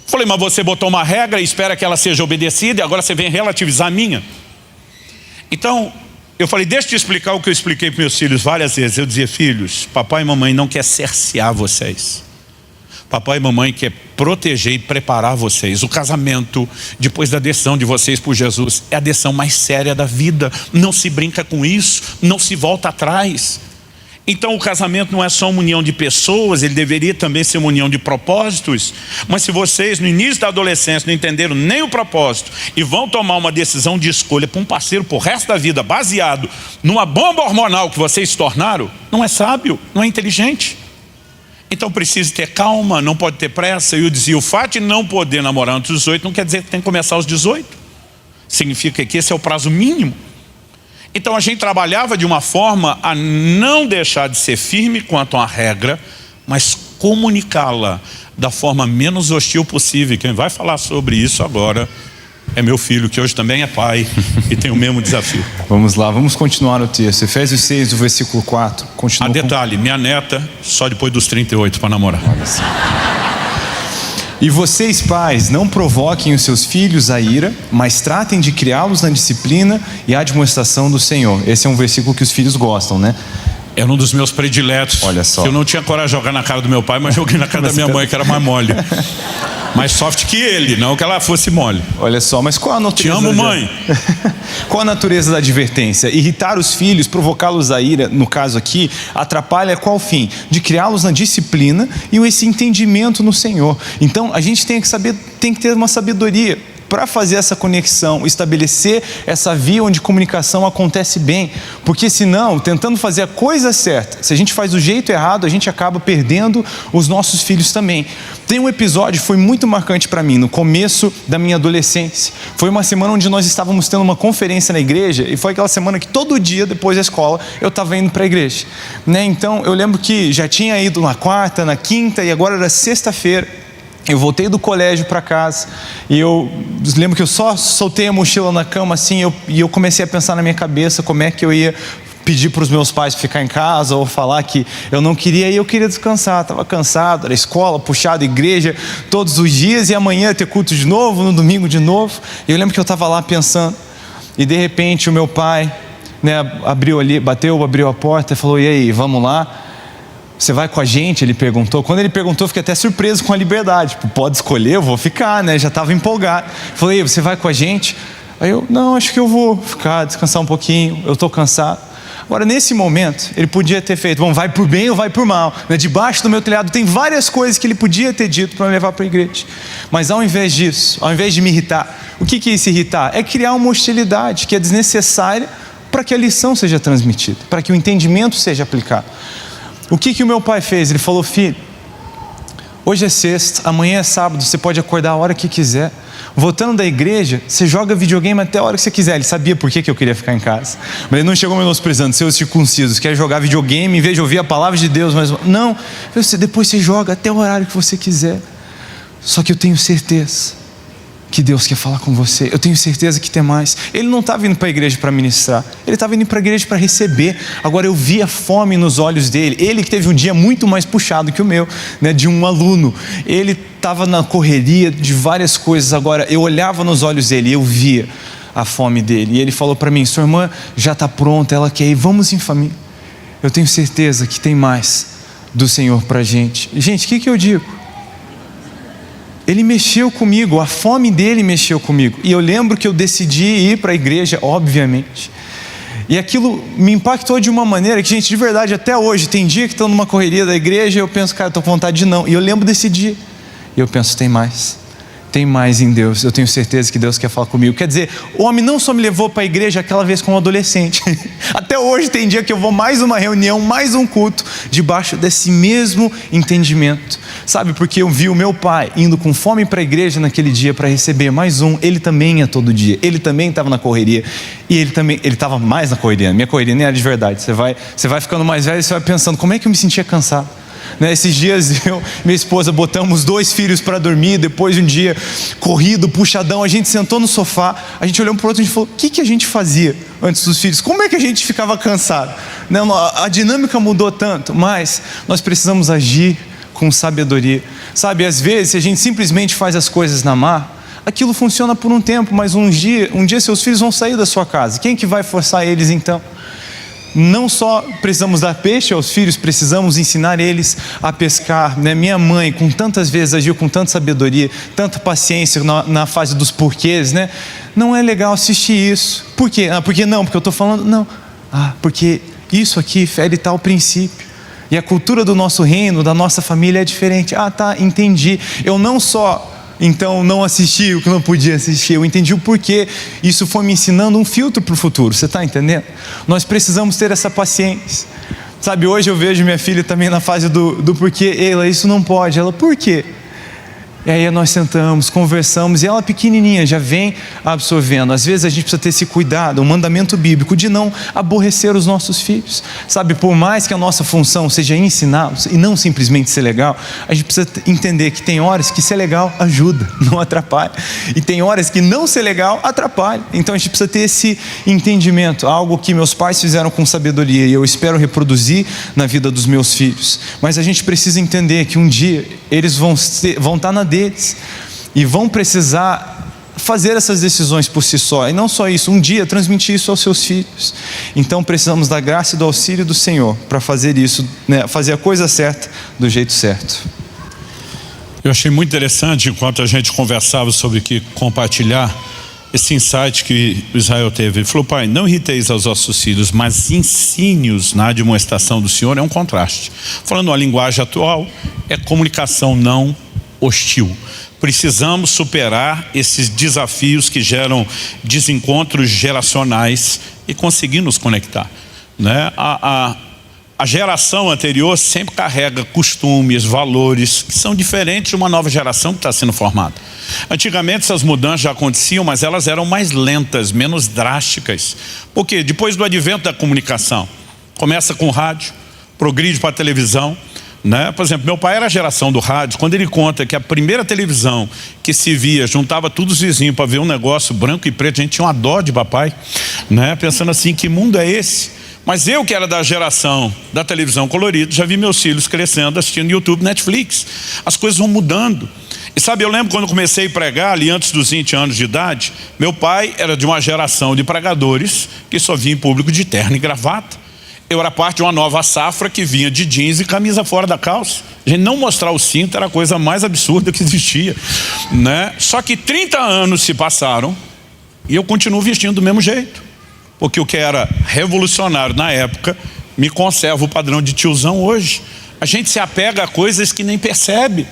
Falei, mas você botou uma regra e espera que ela seja obedecida e agora você vem relativizar a minha. Então, eu falei, deixa eu te explicar o que eu expliquei para meus filhos várias vezes. Eu dizia, filhos, papai e mamãe não quer cercear vocês. Papai e mamãe quer proteger e preparar vocês. O casamento, depois da decisão de vocês por Jesus, é a decisão mais séria da vida. Não se brinca com isso, não se volta atrás. Então o casamento não é só uma união de pessoas, ele deveria também ser uma união de propósitos. Mas se vocês no início da adolescência não entenderam nem o propósito e vão tomar uma decisão de escolha para um parceiro por resto da vida, baseado numa bomba hormonal que vocês se tornaram, não é sábio, não é inteligente. Então precisa ter calma, não pode ter pressa. E eu dizia, o fato de não poder namorar antes dos 18 não quer dizer que tem que começar aos 18. Significa que esse é o prazo mínimo. Então a gente trabalhava de uma forma a não deixar de ser firme quanto à regra, mas comunicá-la da forma menos hostil possível. Quem vai falar sobre isso agora é meu filho, que hoje também é pai e tem o mesmo desafio. Vamos lá, vamos continuar o texto. Efésios 6, do versículo 4. A detalhe, minha neta só depois dos 38 para namorar. E vocês, pais, não provoquem os seus filhos a ira, mas tratem de criá-los na disciplina e admoestação do Senhor. Esse é um versículo que os filhos gostam, né? Era um dos meus prediletos. Olha só. Eu não tinha coragem de jogar na cara do meu pai, mas joguei na cara da minha mãe, que era mais mole. Mais soft que ele, não que ela fosse mole. Olha só, mas qual a natureza... Te amo, mãe. Qual a natureza da advertência? Irritar os filhos, provocá-los a ira, no caso aqui, atrapalha qual fim? De criá-los na disciplina e esse entendimento no Senhor. Então, a gente tem que ter uma sabedoria para fazer essa conexão, estabelecer essa via onde comunicação acontece bem, porque senão, tentando fazer a coisa certa, se a gente faz do jeito errado, a gente acaba perdendo os nossos filhos também. Tem um episódio que foi muito marcante para mim, no começo da minha adolescência. Foi uma semana onde nós estávamos tendo uma conferência na igreja, e foi aquela semana que todo dia, depois da escola, eu estava indo para a igreja, né? Então, eu lembro que já tinha ido na quarta, na quinta, e agora era sexta-feira. Eu voltei do colégio para casa e eu lembro que eu só soltei a mochila na cama assim e eu comecei a pensar na minha cabeça como é que eu ia pedir para os meus pais ficar em casa ou falar que eu não queria e eu queria descansar. Estava cansado, era escola, puxado, igreja todos os dias e amanhã ia ter culto de novo, no domingo de novo. E eu lembro que eu estava lá pensando e de repente o meu pai, né, abriu a porta e falou, e aí, vamos lá? Você vai com a gente? Ele perguntou. Quando ele perguntou, eu fiquei até surpreso com a liberdade. Tipo, pode escolher, eu vou ficar, né? Já estava empolgado. Falei, você vai com a gente? Aí eu, não, acho que eu vou ficar, descansar um pouquinho. Eu estou cansado. Agora, nesse momento, ele podia ter feito, bom, vai por bem ou vai por mal, né? Debaixo do meu telhado tem várias coisas que ele podia ter dito para me levar para a igreja. Mas ao invés disso, ao invés de me irritar, o que é se irritar? É criar uma hostilidade que é desnecessária para que a lição seja transmitida, para que o entendimento seja aplicado. O que o meu pai fez? Ele falou, filho, hoje é sexta, amanhã é sábado, você pode acordar a hora que quiser. Voltando da igreja, você joga videogame até a hora que você quiser. Ele sabia por que eu queria ficar em casa. Mas ele não chegou menosprezando, seus circuncisos, quer jogar videogame em vez de ouvir a palavra de Deus. Mas não, depois você joga até o horário que você quiser. Só que eu tenho certeza que Deus quer falar com você. Eu tenho certeza que tem mais. Ele não estava indo para a igreja para ministrar. Ele estava indo para a igreja para receber. Agora eu vi a fome nos olhos dele. Ele que teve um dia muito mais puxado que o meu, né, de um aluno. Ele estava na correria de várias coisas. Agora eu olhava nos olhos dele e eu via a fome dele. E ele falou para mim, sua irmã já está pronta, ela quer ir, vamos em família. Eu tenho certeza que tem mais do Senhor para a gente. Gente, o que eu digo? Ele mexeu comigo, a fome dele mexeu comigo. E eu lembro que eu decidi ir para a igreja, obviamente. E aquilo me impactou de uma maneira que, gente, de verdade, até hoje, tem dia que estou numa correria da igreja e eu penso, cara, estou com vontade de não. E eu lembro desse dia. E eu penso, tem mais em Deus. Eu tenho certeza que Deus quer falar comigo. Quer dizer, o homem não só me levou para a igreja aquela vez como adolescente. Até hoje tem dia que eu vou mais uma reunião, mais um culto, debaixo desse mesmo entendimento. Sabe, porque eu vi o meu pai indo com fome para a igreja naquele dia para receber mais um. Ele também ia todo dia. Ele também estava na correria. E ele estava mais na correria. Minha correria nem era de verdade. Você vai ficando mais velho e você vai pensando, como é que eu me sentia cansado? Né, esses dias eu e minha esposa botamos 2 filhos para dormir. Depois de um dia corrido, puxadão, a gente sentou no sofá, a gente olhou um para o outro e a gente falou, o que a gente fazia antes dos filhos? Como é que a gente ficava cansado? Não, a dinâmica mudou tanto, mas nós precisamos agir com sabedoria. Sabe, às vezes se a gente simplesmente faz as coisas na má, aquilo funciona por um tempo, mas um dia seus filhos vão sair da sua casa. Quem que vai forçar eles então? Não só precisamos dar peixe aos filhos, precisamos ensinar eles a pescar, né? Minha mãe, com tantas vezes, agiu com tanta sabedoria, tanta paciência na fase dos porquês, né? Não é legal assistir isso. Por quê? Porque não, porque eu estou falando, não. Porque isso aqui fere tal princípio. E a cultura do nosso reino, da nossa família é diferente. Tá, entendi. Eu não só... Então não assisti o que não podia assistir, eu entendi o porquê. Isso foi me ensinando um filtro para o futuro, você está entendendo? Nós precisamos ter essa paciência. Sabe, hoje eu vejo minha filha também na fase do porquê. Ela, isso não pode. Ela, por quê? E aí nós sentamos, conversamos, e ela pequenininha já vem absorvendo. Às vezes a gente precisa ter esse cuidado, um mandamento bíblico de não aborrecer os nossos filhos. Sabe, por mais que a nossa função seja ensiná-los e não simplesmente ser legal, a gente precisa entender que tem horas que ser legal ajuda, não atrapalha. E tem horas que não ser legal atrapalha. Então a gente precisa ter esse entendimento, algo que meus pais fizeram com sabedoria e eu espero reproduzir na vida dos meus filhos. Mas a gente precisa entender que um dia eles vão estar na deles e vão precisar fazer essas decisões por si só, e não só isso, um dia transmitir isso aos seus filhos. Então precisamos da graça e do auxílio do Senhor para fazer isso, né? Fazer a coisa certa do jeito certo. Eu achei muito interessante, enquanto a gente conversava sobre o que compartilhar, esse insight que o Israel teve. Ele falou, pai, não irriteis aos vossos filhos, mas ensine-os na admoestação do Senhor. É um contraste. Falando a linguagem atual, é comunicação não hostil. Precisamos superar esses desafios que geram desencontros geracionais e conseguir nos conectar, né? A geração anterior sempre carrega costumes, valores que são diferentes de uma nova geração que está sendo formada. Antigamente essas mudanças já aconteciam, mas elas eram mais lentas, menos drásticas. Por quê? Depois do advento da comunicação, começa com o rádio, progride para a televisão, né? Por exemplo, meu pai era a geração do rádio. Quando ele conta que a primeira televisão que se via, juntava todos os vizinhos para ver um negócio branco e preto, a gente tinha uma dó de papai, né? Pensando assim, que mundo é esse? Mas eu que era da geração da televisão colorida, já vi meus filhos crescendo, assistindo YouTube, Netflix. As coisas vão mudando. E sabe, eu lembro quando comecei a pregar, ali antes dos 20 anos de idade, meu pai era de uma geração de pregadores que só via em público de terno e gravata. Eu era parte de uma nova safra que vinha de jeans e camisa fora da calça. A gente não mostrar o cinto era a coisa mais absurda que existia, né? Só que 30 anos se passaram e eu continuo vestindo do mesmo jeito. Porque o que era revolucionário na época me conserva o padrão de tiozão hoje. A gente se apega a coisas que nem percebe.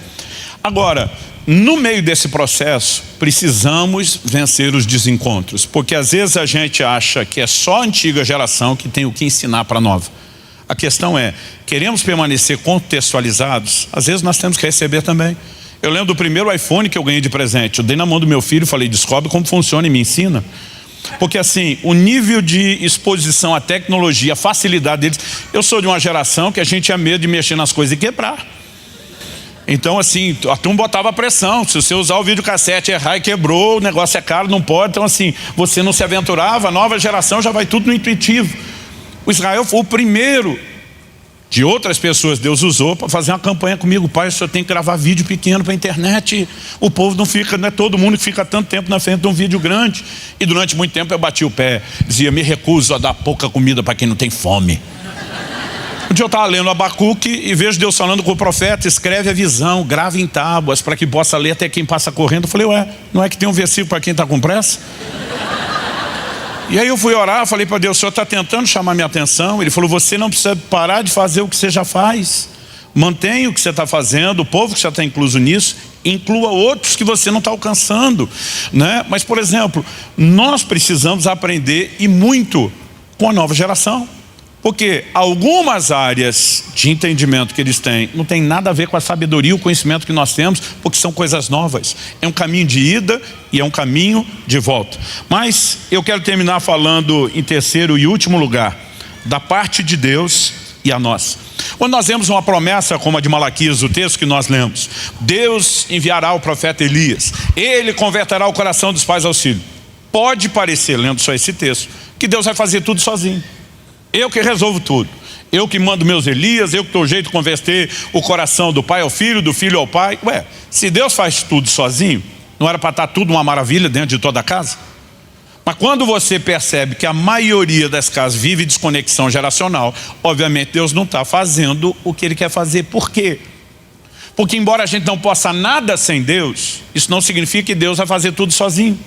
Agora, no meio desse processo, precisamos vencer os desencontros. Porque às vezes a gente acha que é só a antiga geração que tem o que ensinar para a nova. A questão é, queremos permanecer contextualizados? Às vezes nós temos que receber também. Eu lembro do primeiro iPhone que eu ganhei de presente. Eu dei na mão do meu filho e falei, descobre como funciona e me ensina. Porque assim, o nível de exposição à tecnologia, a facilidade deles... Eu sou de uma geração que a gente tinha medo de mexer nas coisas e quebrar. Então assim, a turma botava pressão. Se você usar o videocassete, errar e quebrou, o negócio é caro, não pode. Então assim, você não se aventurava. A nova geração já vai tudo no intuitivo. O Israel foi o primeiro de outras pessoas Deus usou para fazer uma campanha comigo. Pai, o senhor tem que gravar vídeo pequeno para a internet. O povo não fica, não é todo mundo que fica tanto tempo na frente de um vídeo grande. E durante muito tempo eu bati o pé, dizia, me recuso a dar pouca comida para quem não tem fome. Um dia eu estava lendo Abacuque e vejo Deus falando com o profeta, escreve a visão, grave em tábuas para que possa ler até quem passa correndo. Eu falei, ué, não é que tem um versículo para quem está com pressa? E aí eu fui orar, falei para Deus, o senhor está tentando chamar minha atenção? Ele falou, você não precisa parar de fazer o que você já faz. Mantenha o que você está fazendo, o povo que já está incluso nisso, inclua outros que você não está alcançando, né? Mas, por exemplo, nós precisamos aprender e muito com a nova geração. Porque algumas áreas de entendimento que eles têm não tem nada a ver com a sabedoria e o conhecimento que nós temos, porque são coisas novas. É um caminho de ida e é um caminho de volta. Mas eu quero terminar falando em terceiro e último lugar, da parte de Deus e a nós. Quando nós vemos uma promessa como a de Malaquias, o texto que nós lemos, Deus enviará o profeta Elias, ele converterá o coração dos pais aos filhos. Pode parecer, lendo só esse texto, que Deus vai fazer tudo sozinho. Eu que resolvo tudo. Eu que mando meus Elias, eu que dou jeito de converter o coração do pai ao filho, do filho ao pai. Ué, se Deus faz tudo sozinho, não era para estar tudo uma maravilha dentro de toda a casa? Mas quando você percebe que a maioria das casas vive desconexão geracional, obviamente Deus não está fazendo o que Ele quer fazer. Por quê? Porque embora a gente não possa nada sem Deus, isso não significa que Deus vai fazer tudo sozinho.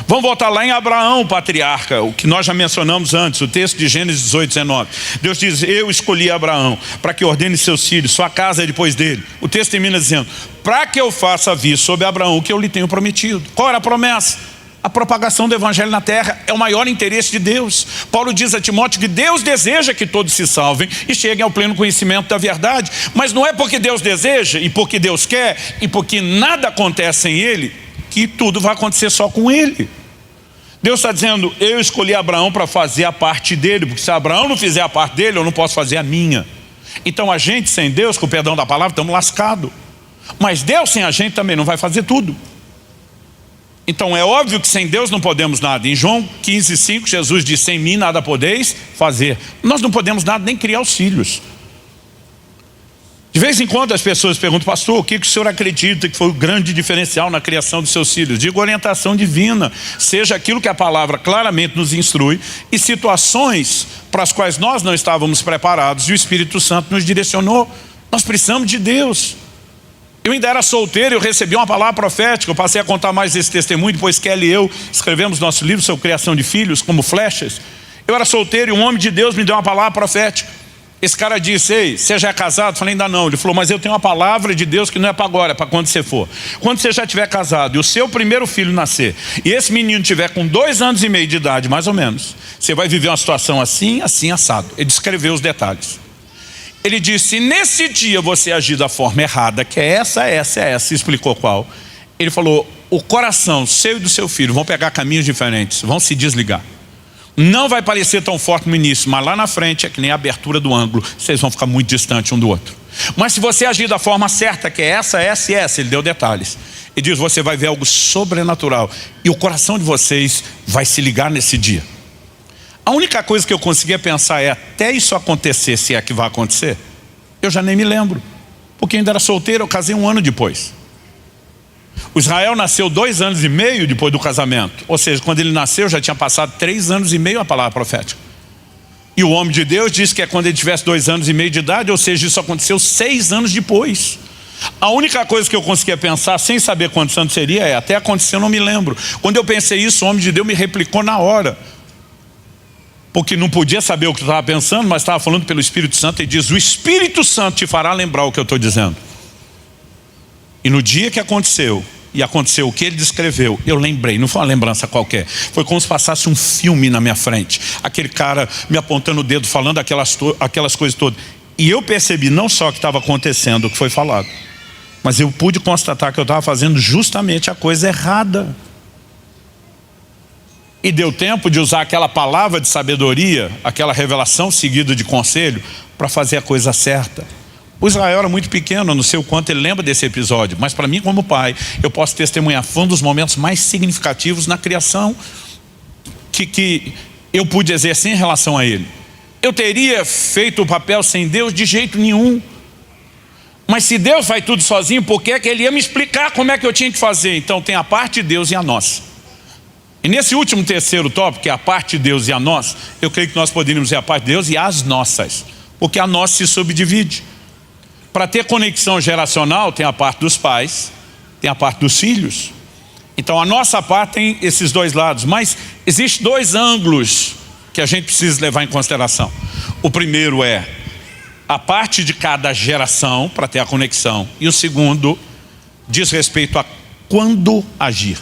Vamos voltar lá em Abraão, o patriarca, o que nós já mencionamos antes, o texto de Gênesis 18, 19. Deus diz, eu escolhi Abraão para que ordene seus filhos, sua casa é depois dele. O texto termina dizendo, para que eu faça vir sobre Abraão o que eu lhe tenho prometido. Qual era a promessa? A propagação do evangelho na terra é o maior interesse de Deus. Paulo diz a Timóteo que Deus deseja que todos se salvem e cheguem ao pleno conhecimento da verdade. Mas não é porque Deus deseja e porque Deus quer e porque nada acontece sem Ele, que tudo vai acontecer só com ele. Deus está dizendo, eu escolhi Abraão para fazer a parte dele, porque se Abraão não fizer a parte dele, eu não posso fazer a minha. Então a gente sem Deus, com o perdão da palavra, estamos lascados. Mas Deus sem a gente também não vai fazer tudo. Então é óbvio que sem Deus não podemos nada. Em João 15, 5, Jesus diz, sem mim nada podeis fazer. Nós não podemos nada, nem criar os filhos. De vez em quando as pessoas perguntam, pastor, o que o senhor acredita que foi o grande diferencial na criação dos seus filhos? Digo, orientação divina, seja aquilo que a palavra claramente nos instrui e situações para as quais nós não estávamos preparados e o Espírito Santo nos direcionou. Nós precisamos de Deus. Eu ainda era solteiro, eu recebi uma palavra profética, eu passei a contar mais esse testemunho, depois Kelly e eu escrevemos nosso livro sobre criação de filhos, como flechas. Eu era solteiro e um homem de Deus me deu uma palavra profética. Esse cara disse, ei, você já é casado? Eu falei, ainda não. Ele falou, mas eu tenho uma palavra de Deus que não é para agora, é para quando você for. Quando você já estiver casado e o seu primeiro filho nascer, e esse menino tiver com 2 anos e meio de idade, mais ou menos, você vai viver uma situação assim, assim, assado. Ele descreveu os detalhes. Ele disse, se nesse dia você agir da forma errada, que é essa, explicou qual. Ele falou, o coração seu e do seu filho vão pegar caminhos diferentes, vão se desligar. Não vai parecer tão forte no início, mas lá na frente é que nem a abertura do ângulo, vocês vão ficar muito distantes um do outro. Mas se você agir da forma certa, que é essa, ele deu detalhes. Ele diz, você vai ver algo sobrenatural e o coração de vocês vai se ligar nesse dia. A única coisa que eu conseguia pensar é, até isso acontecer, se é que vai acontecer, eu já nem me lembro. Porque ainda era solteiro, eu casei 1 ano depois. O Israel nasceu 2 anos e meio depois do casamento. Ou seja, quando ele nasceu já tinha passado 3 anos e meio a palavra profética. E o homem de Deus disse que é quando ele tivesse 2 anos e meio de idade, ou seja, isso aconteceu 6 anos depois. A única coisa que eu conseguia pensar, sem saber quantos anos seria, é, até aconteceu, eu não me lembro. Quando eu pensei isso, o homem de Deus me replicou na hora. porque não podia saber o que eu estava pensando, mas estava falando pelo Espírito Santo, e diz: o Espírito Santo te fará lembrar o que eu estou dizendo. E no dia que aconteceu, e aconteceu o que ele descreveu, eu lembrei, não foi uma lembrança qualquer, foi como se passasse um filme na minha frente, aquele cara me apontando o dedo, falando aquelas coisas todas, e eu percebi não só que estava acontecendo o que foi falado, mas eu pude constatar que eu estava fazendo justamente a coisa errada. E deu tempo de usar aquela palavra de sabedoria, aquela revelação seguida de conselho, para fazer a coisa certa. O Israel era muito pequeno, eu não sei o quanto ele lembra desse episódio, mas para mim, como pai, eu posso testemunhar, foi um dos momentos mais significativos na criação que eu pude exercer em relação a ele. Eu teria feito o papel sem Deus de jeito nenhum. Mas se Deus faz tudo sozinho, por que ele ia me explicar como é que eu tinha que fazer? Então tem a parte de Deus e a nossa. E nesse último terceiro tópico, que é a parte de Deus e a nós, eu creio que nós poderíamos dizer a parte de Deus e as nossas, porque a nossa se subdivide. Para ter conexão geracional, tem a parte dos pais, tem a parte dos filhos. Então a nossa parte tem esses dois lados, mas existem dois ângulos que a gente precisa levar em consideração. O primeiro é a parte de cada geração, para ter a conexão, e o segundo diz respeito a quando agir.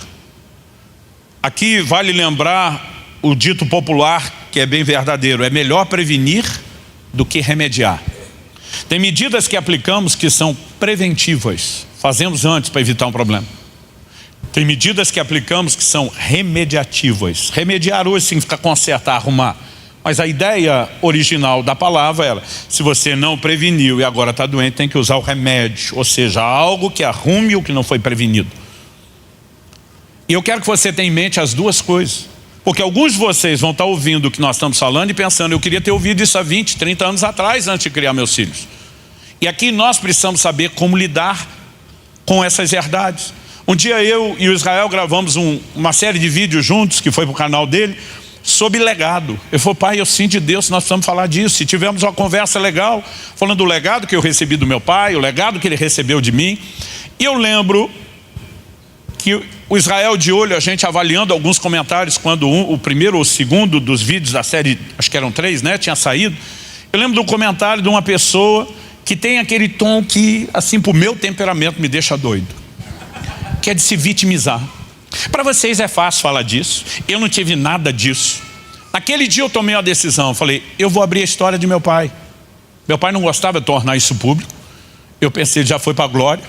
Aqui vale lembrar o dito popular, que é bem verdadeiro: é melhor prevenir do que remediar. Tem medidas que aplicamos que são preventivas, fazemos antes para evitar um problema. Tem medidas que aplicamos que são remediativas. Remediar hoje significa consertar, arrumar. Mas a ideia original da palavra era: se você não preveniu e agora está doente, tem que usar o remédio, ou seja, algo que arrume o que não foi prevenido. E eu quero que você tenha em mente as duas coisas, porque alguns de vocês vão estar ouvindo o que nós estamos falando e pensando: eu queria ter ouvido isso há 20, 30 anos atrás, antes de criar meus filhos. E aqui nós precisamos saber como lidar com essas verdades. Um dia eu e o Israel gravamos uma série de vídeos juntos, que foi para o canal dele, sobre legado. Eu falei: pai, eu sinto de Deus, nós precisamos falar disso. Se tivemos uma conversa legal, falando do legado que eu recebi do meu pai, o legado que ele recebeu de mim. E eu lembro que o Israel de olho, a gente avaliando alguns comentários, quando o primeiro ou o segundo dos vídeos da série, acho que eram 3, né, tinha saído. Eu lembro de um comentário de uma pessoa que tem aquele tom que, assim, pro meu temperamento me deixa doido, que é de se vitimizar. Para vocês é fácil falar disso, eu não tive nada disso. Naquele dia eu tomei uma decisão, eu falei: eu vou abrir a história de meu pai. Meu pai não gostava de tornar isso público. Eu pensei: ele já foi para a glória,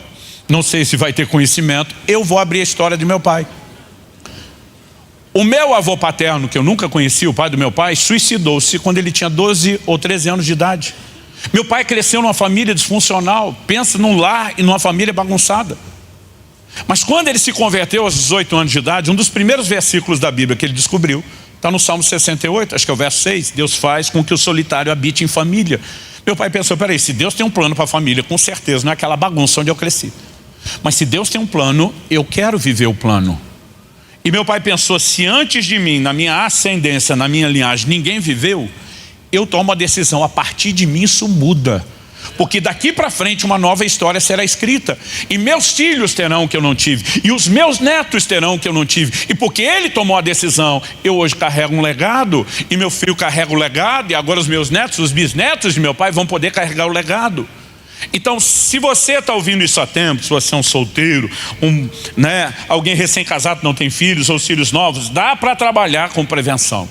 não sei se vai ter conhecimento, eu vou abrir a história de meu pai. O meu avô paterno, que eu nunca conheci, o pai do meu pai, suicidou-se quando ele tinha 12 ou 13 anos de idade. Meu pai cresceu numa família disfuncional, pensa num lar e numa família bagunçada. Mas quando ele se converteu aos 18 anos de idade, um dos primeiros versículos da Bíblia que ele descobriu está no Salmo 68, acho que é o verso 6. Deus faz com que o solitário habite em família. Meu pai pensou: peraí, se Deus tem um plano para a família, com certeza não é aquela bagunça onde eu cresci. Mas se Deus tem um plano, eu quero viver o plano. E meu pai pensou: se antes de mim, na minha ascendência, na minha linhagem, ninguém viveu, eu tomo a decisão, a partir de mim isso muda. Porque daqui para frente uma nova história será escrita. E meus filhos terão o que eu não tive. E os meus netos terão o que eu não tive. E porque ele tomou a decisão, eu hoje carrego um legado. E meu filho carrega o legado. E agora os meus netos, os bisnetos de meu pai vão poder carregar o legado. Então, se você está ouvindo isso há tempo, se você é um solteiro, alguém recém-casado que não tem filhos ou filhos novos, dá para trabalhar com prevenção.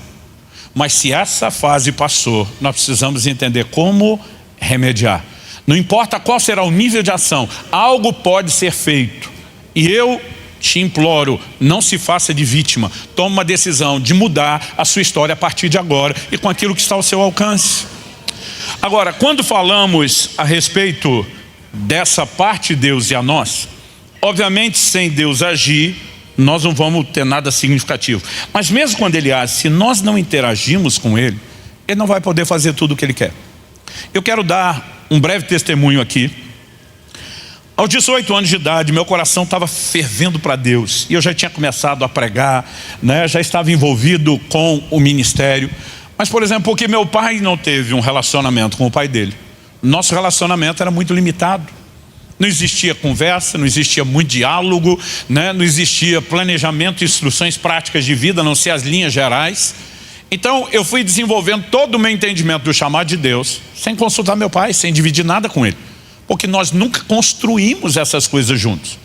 Mas se essa fase passou, nós precisamos entender como remediar. Não importa qual será o nível de ação, algo pode ser feito. E eu te imploro, não se faça de vítima. Tome uma decisão de mudar a sua história a partir de agora e com aquilo que está ao seu alcance. Agora, quando falamos a respeito dessa parte de Deus e a nós, obviamente sem Deus agir, nós não vamos ter nada significativo. Mas mesmo quando Ele age, se nós não interagimos com Ele, Ele não vai poder fazer tudo o que Ele quer. Eu quero dar um breve testemunho aqui. Aos 18 anos de idade, meu coração estava fervendo para Deus. E eu já tinha começado a pregar, já estava envolvido com o ministério. Mas, por exemplo, porque meu pai não teve um relacionamento com o pai dele, nosso relacionamento era muito limitado. Não existia conversa, não existia muito diálogo, não existia planejamento e instruções práticas de vida, a não ser as linhas gerais. Então eu fui desenvolvendo todo o meu entendimento do chamado de Deus, sem consultar meu pai, sem dividir nada com ele, porque nós nunca construímos essas coisas juntos.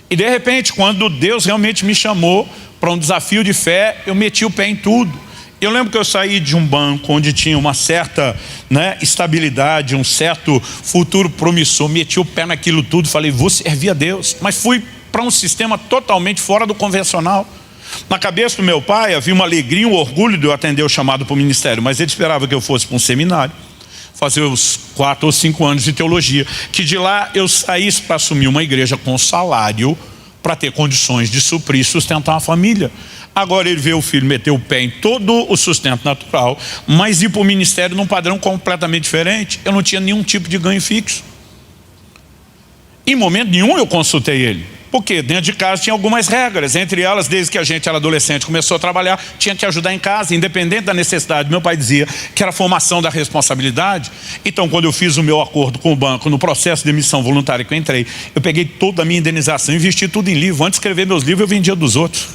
E de repente, quando Deus realmente me chamou para um desafio de fé, eu meti o pé em tudo. Eu lembro que eu saí de um banco onde tinha uma certa estabilidade, um certo futuro promissor, meti o pé naquilo tudo, falei, vou servir a Deus. Mas fui para um sistema totalmente fora do convencional. Na cabeça do meu pai havia uma alegria, um orgulho de eu atender o chamado para o ministério, mas ele esperava que eu fosse para um seminário, fazer os 4 ou 5 anos de teologia, que de lá eu saísse para assumir uma igreja com salário, para ter condições de suprir e sustentar uma família. Agora ele vê o filho meter o pé em todo o sustento natural, mas ir para o ministério num padrão completamente diferente. Eu não tinha nenhum tipo de ganho fixo. Em momento nenhum eu consultei ele. Porque dentro de casa tinha algumas regras, entre elas, desde que a gente era adolescente, começou a trabalhar, tinha que ajudar em casa, independente da necessidade. Meu pai dizia que era a formação da responsabilidade. Então, quando eu fiz o meu acordo com o banco, no processo de emissão voluntária que eu entrei, eu peguei toda a minha indenização, investi tudo em livro. Antes de escrever meus livros, eu vendia dos outros.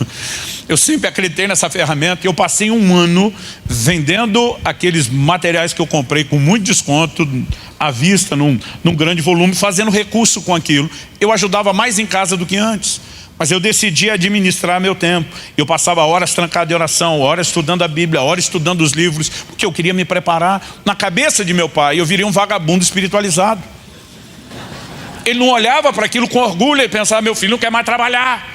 Eu sempre acreditei nessa ferramenta. Eu passei um ano vendendo aqueles materiais que eu comprei com muito desconto, à vista, num grande volume, fazendo recurso com aquilo. Eu ajudava mais em casa do que antes, mas eu decidi administrar meu tempo. Eu passava horas trancado em oração, horas estudando a Bíblia, horas estudando os livros, porque eu queria me preparar. Na cabeça de meu pai, eu virei um vagabundo espiritualizado. Ele não olhava para aquilo com orgulho, ele pensava, meu filho não quer mais trabalhar.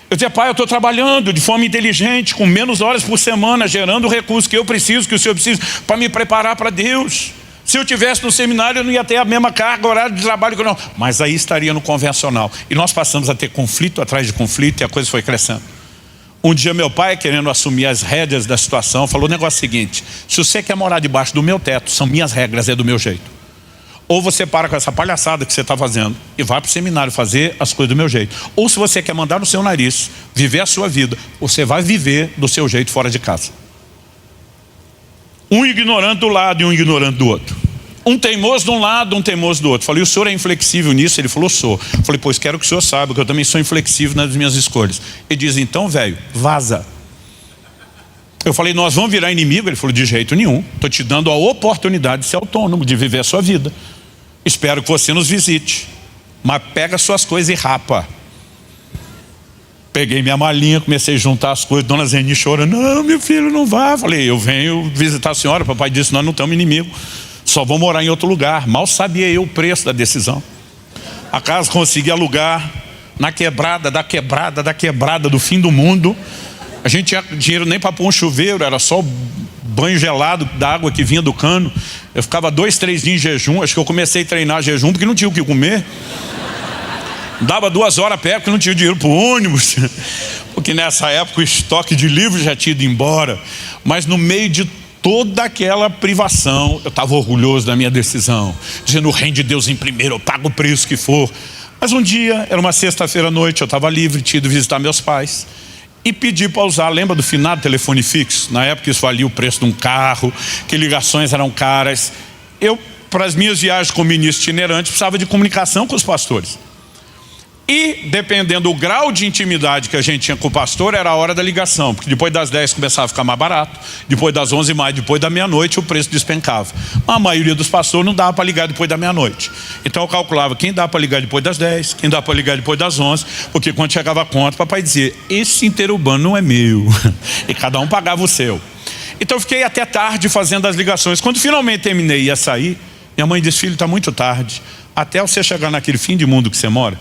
Eu dizia, pai, eu estou trabalhando de forma inteligente, com menos horas por semana, gerando o recurso que eu preciso, que o senhor precisa, para me preparar para Deus. Se eu tivesse no seminário, eu não ia ter a mesma carga horária de trabalho que eu não. Mas aí estaria no convencional. E nós passamos a ter conflito atrás de conflito e a coisa foi crescendo. Um dia meu pai, querendo assumir as rédeas da situação, falou o negócio seguinte: se você quer morar debaixo do meu teto, são minhas regras, é do meu jeito. Ou você para com essa palhaçada que você está fazendo e vai para o seminário fazer as coisas do meu jeito. Ou se você quer mandar no seu nariz, viver a sua vida, você vai viver do seu jeito fora de casa. Um ignorante do lado e um ignorante do outro. Um teimoso de um lado, um teimoso do outro. Falei, o senhor é inflexível nisso? Ele falou, sou. Falei, pois quero que o senhor saiba que eu também sou inflexível nas minhas escolhas. Ele diz, então, velho, vaza. Eu falei, nós vamos virar inimigo? Ele falou, de jeito nenhum. Estou te dando a oportunidade de ser autônomo, de viver a sua vida. Espero que você nos visite. Mas pega suas coisas e rapa. Peguei minha malinha, comecei a juntar as coisas. Dona Zeni chorando, não, meu filho, não vá. Falei, eu venho visitar a senhora. Papai disse, nós não estamos inimigo, só vou morar em outro lugar. Mal sabia eu o preço da decisão. A casa consegui alugar na quebrada, da quebrada, da quebrada do fim do mundo. A gente tinha dinheiro nem para pôr um chuveiro, era só banho gelado da água que vinha do cano. Eu ficava 2, 3 dias em jejum. Acho que eu comecei a treinar jejum porque não tinha o que comer. Dava 2 horas a pé porque não tinha dinheiro para o ônibus. Porque nessa época o estoque de livros já tinha ido embora. Mas no meio de toda aquela privação, eu estava orgulhoso da minha decisão, dizendo, o reino de Deus em primeiro, eu pago o preço que for. Mas um dia, era uma sexta-feira à noite, eu estava livre, tinha ido visitar meus pais e pedi para usar, lembra do finado telefone fixo? Na época isso valia o preço de um carro, que ligações eram caras. Eu, para as minhas viagens como ministro itinerante, precisava de comunicação com os pastores. E dependendo do grau de intimidade que a gente tinha com o pastor, era a hora da ligação, porque depois das 10 começava a ficar mais barato, depois das 11 mais, depois da meia-noite o preço despencava. A maioria dos pastores não dava para ligar depois da meia-noite. Então eu calculava quem dá para ligar depois das 10, quem dá para ligar depois das 11, porque quando chegava a conta, papai dizia, esse interurbano não é meu. E cada um pagava o seu. Então eu fiquei até tarde fazendo as ligações. Quando finalmente terminei e ia sair, minha mãe disse, filho, está muito tarde. Até você chegar naquele fim de mundo que você mora,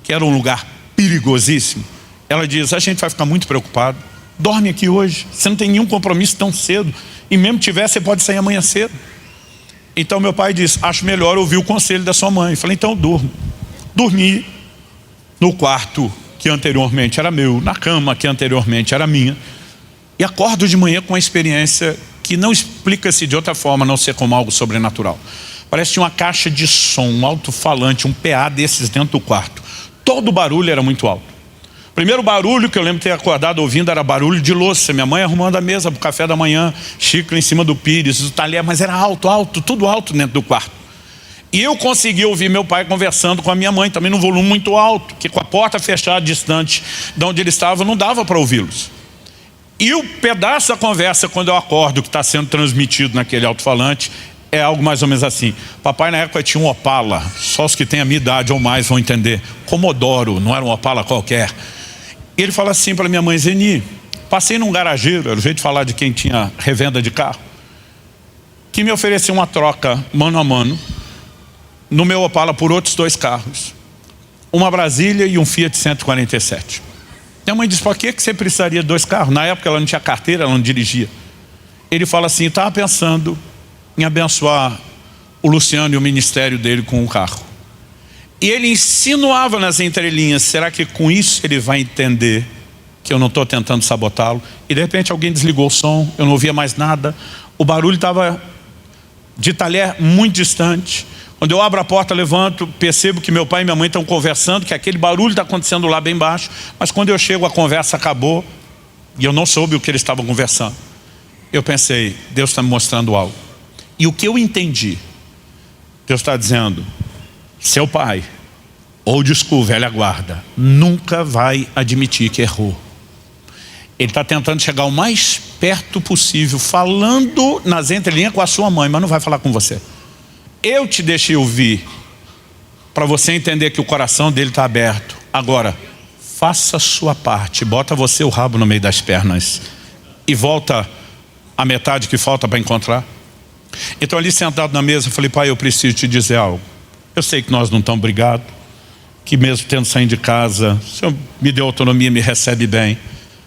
que era um lugar perigosíssimo, ela diz, a gente vai ficar muito preocupado, dorme aqui hoje, você não tem nenhum compromisso tão cedo, e mesmo tiver, você pode sair amanhã cedo. Então meu pai disse, acho melhor ouvir o conselho da sua mãe. Falei, então eu durmo. Dormi no quarto que anteriormente era meu, na cama que anteriormente era minha, e acordo de manhã com uma experiência que não explica-se de outra forma, a não ser como algo sobrenatural. Parece que tinha uma caixa de som, um alto-falante, um PA desses dentro do quarto. Todo o barulho era muito alto. O primeiro barulho que eu lembro de ter acordado ouvindo era barulho de louça. Minha mãe arrumando a mesa para o café da manhã, xícara em cima do pires, o talher, mas era alto, alto, tudo alto dentro do quarto. E eu consegui ouvir meu pai conversando com a minha mãe, também num volume muito alto, que com a porta fechada distante de onde ele estava, não dava para ouvi-los. E o pedaço da conversa, quando eu acordo, que está sendo transmitido naquele alto-falante, é algo mais ou menos assim. Papai na época tinha um Opala, só os que têm a minha idade ou mais vão entender. Comodoro, não era um Opala qualquer. E ele fala assim para minha mãe: Zeni, passei num garageiro, era o jeito de falar de quem tinha revenda de carro, que me ofereceu uma troca mano a mano no meu Opala por outros 2 carros. Uma Brasília e um Fiat 147. Minha mãe disse: por que você precisaria de 2 carros? Na época ela não tinha carteira, ela não dirigia. Ele fala assim: estava pensando em abençoar o Luciano e o ministério dele com um carro. E ele insinuava nas entrelinhas: será que com isso ele vai entender que eu não estou tentando sabotá-lo? E de repente alguém desligou o som, eu não ouvia mais nada. O barulho estava de talher muito distante. Quando eu abro a porta, levanto, percebo que meu pai e minha mãe estão conversando, que aquele barulho está acontecendo lá bem baixo. Mas quando eu chego, a conversa acabou e eu não soube o que eles estavam conversando. Eu pensei: Deus está me mostrando algo. E o que eu entendi, Deus está dizendo: seu pai, old school, velha guarda, nunca vai admitir que errou. Ele está tentando chegar o mais perto possível, falando nas entrelinhas com a sua mãe, mas não vai falar com você. Eu te deixei ouvir, para você entender que o coração dele está aberto. Agora, faça a sua parte, bota você o rabo no meio das pernas e volta a metade que falta para encontrar. Então ali sentado na mesa eu falei: pai, eu preciso te dizer algo. Eu sei que nós não estamos brigados, que mesmo tendo saído de casa, o senhor me deu autonomia, me recebe bem,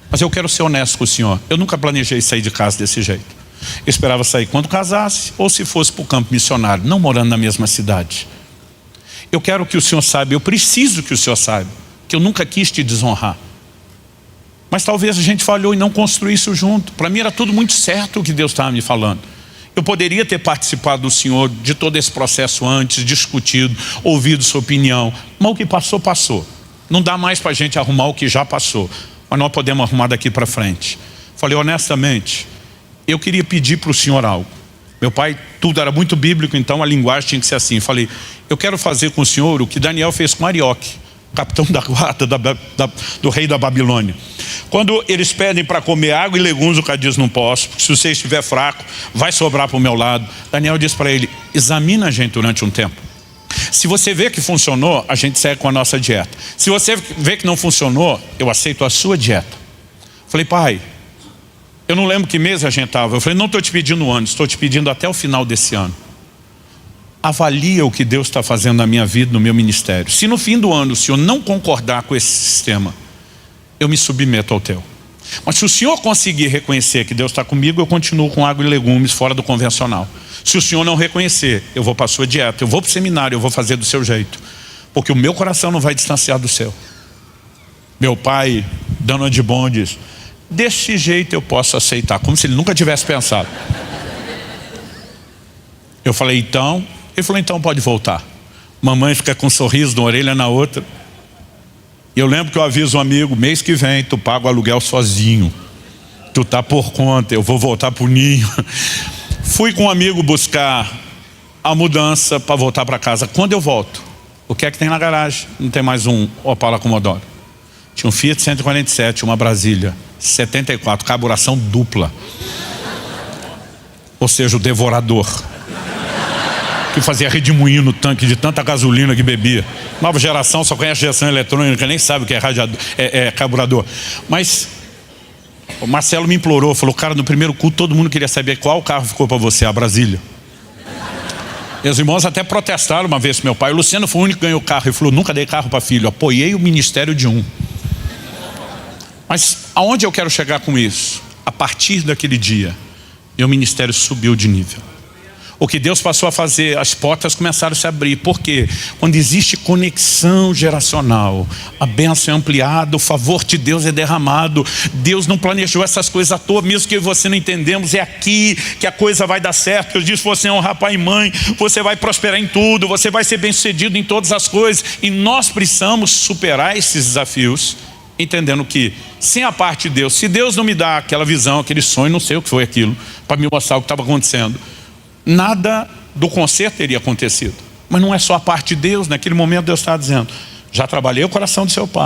mas eu quero ser honesto com o senhor. Eu nunca planejei sair de casa desse jeito. Eu esperava sair quando casasse, ou se fosse para o campo missionário, não morando na mesma cidade. Eu quero que o senhor saiba, eu preciso que o senhor saiba, que eu nunca quis te desonrar. Mas talvez a gente falhou em não construir isso junto. Para mim era tudo muito certo o que Deus estava me falando. Eu poderia ter participado do senhor de todo esse processo antes, discutido, ouvido sua opinião. Mas o que passou, passou. Não dá mais para a gente arrumar o que já passou. Mas nós podemos arrumar daqui para frente. Falei honestamente, eu queria pedir para o senhor algo. Meu pai, tudo era muito bíblico, então a linguagem tinha que ser assim. Falei: eu quero fazer com o senhor o que Daniel fez com Arioque, capitão da guarda do rei da Babilônia. Quando eles pedem para comer água e legumes, o cara diz: não posso, porque se você estiver fraco, vai sobrar para o meu lado. Daniel diz para ele: examina a gente durante um tempo. Se você vê que funcionou, a gente segue com a nossa dieta. Se você vê que não funcionou, eu aceito a sua dieta. Falei: pai, eu não lembro que mês a gente estava. Eu falei: não estou te pedindo anos, estou te pedindo até o final desse ano. Avalia o que Deus está fazendo na minha vida, no meu ministério. Se no fim do ano o senhor não concordar com esse sistema, eu me submeto ao teu. Mas se o senhor conseguir reconhecer que Deus está comigo, eu continuo com água e legumes fora do convencional. Se o senhor não reconhecer, eu vou para a sua dieta, eu vou para o seminário, eu vou fazer do seu jeito. Porque o meu coração não vai distanciar do seu. Meu pai, dando de bom, diz: desse jeito eu posso aceitar, como se ele nunca tivesse pensado. Eu falei: então? Ele falou: então pode voltar. Mamãe fica com um sorriso de uma orelha na outra. E eu lembro que eu aviso um amigo: mês que vem tu paga o aluguel sozinho, tu tá por conta, eu vou voltar pro ninho. Fui com um amigo buscar a mudança para voltar para casa. Quando eu volto, o que é que tem na garagem? Não tem mais um Opala Commodore. Tinha um Fiat 147, uma Brasília 74, carburação dupla, ou seja, o devorador, que fazia redemoinho no tanque de tanta gasolina que bebia. Nova geração só conhece geração eletrônica, nem sabe o que é carburador. Mas o Marcelo me implorou, falou: cara, no primeiro culto todo mundo queria saber qual carro ficou para você, a Brasília. E os irmãos até protestaram uma vez com meu pai. O Luciano foi o único que ganhou carro. Ele falou: nunca dei carro para filho, apoiei o ministério de um. Mas aonde eu quero chegar com isso? A partir daquele dia, meu ministério subiu de nível. O que Deus passou a fazer, as portas começaram a se abrir. Por quê? Quando existe conexão geracional, a bênção é ampliada, o favor de Deus é derramado. Deus não planejou essas coisas à toa, mesmo que você não entendemos. É aqui que a coisa vai dar certo. Eu disse: você é honrar pai e mãe, você vai prosperar em tudo, você vai ser bem sucedido em todas as coisas. E nós precisamos superar esses desafios, entendendo que sem a parte de Deus, se Deus não me dá aquela visão, aquele sonho, não sei o que foi aquilo, para me mostrar o que estava acontecendo, nada do conserto teria acontecido. Mas não é só a parte de Deus. Naquele momento Deus está dizendo: já trabalhei o coração do seu pai,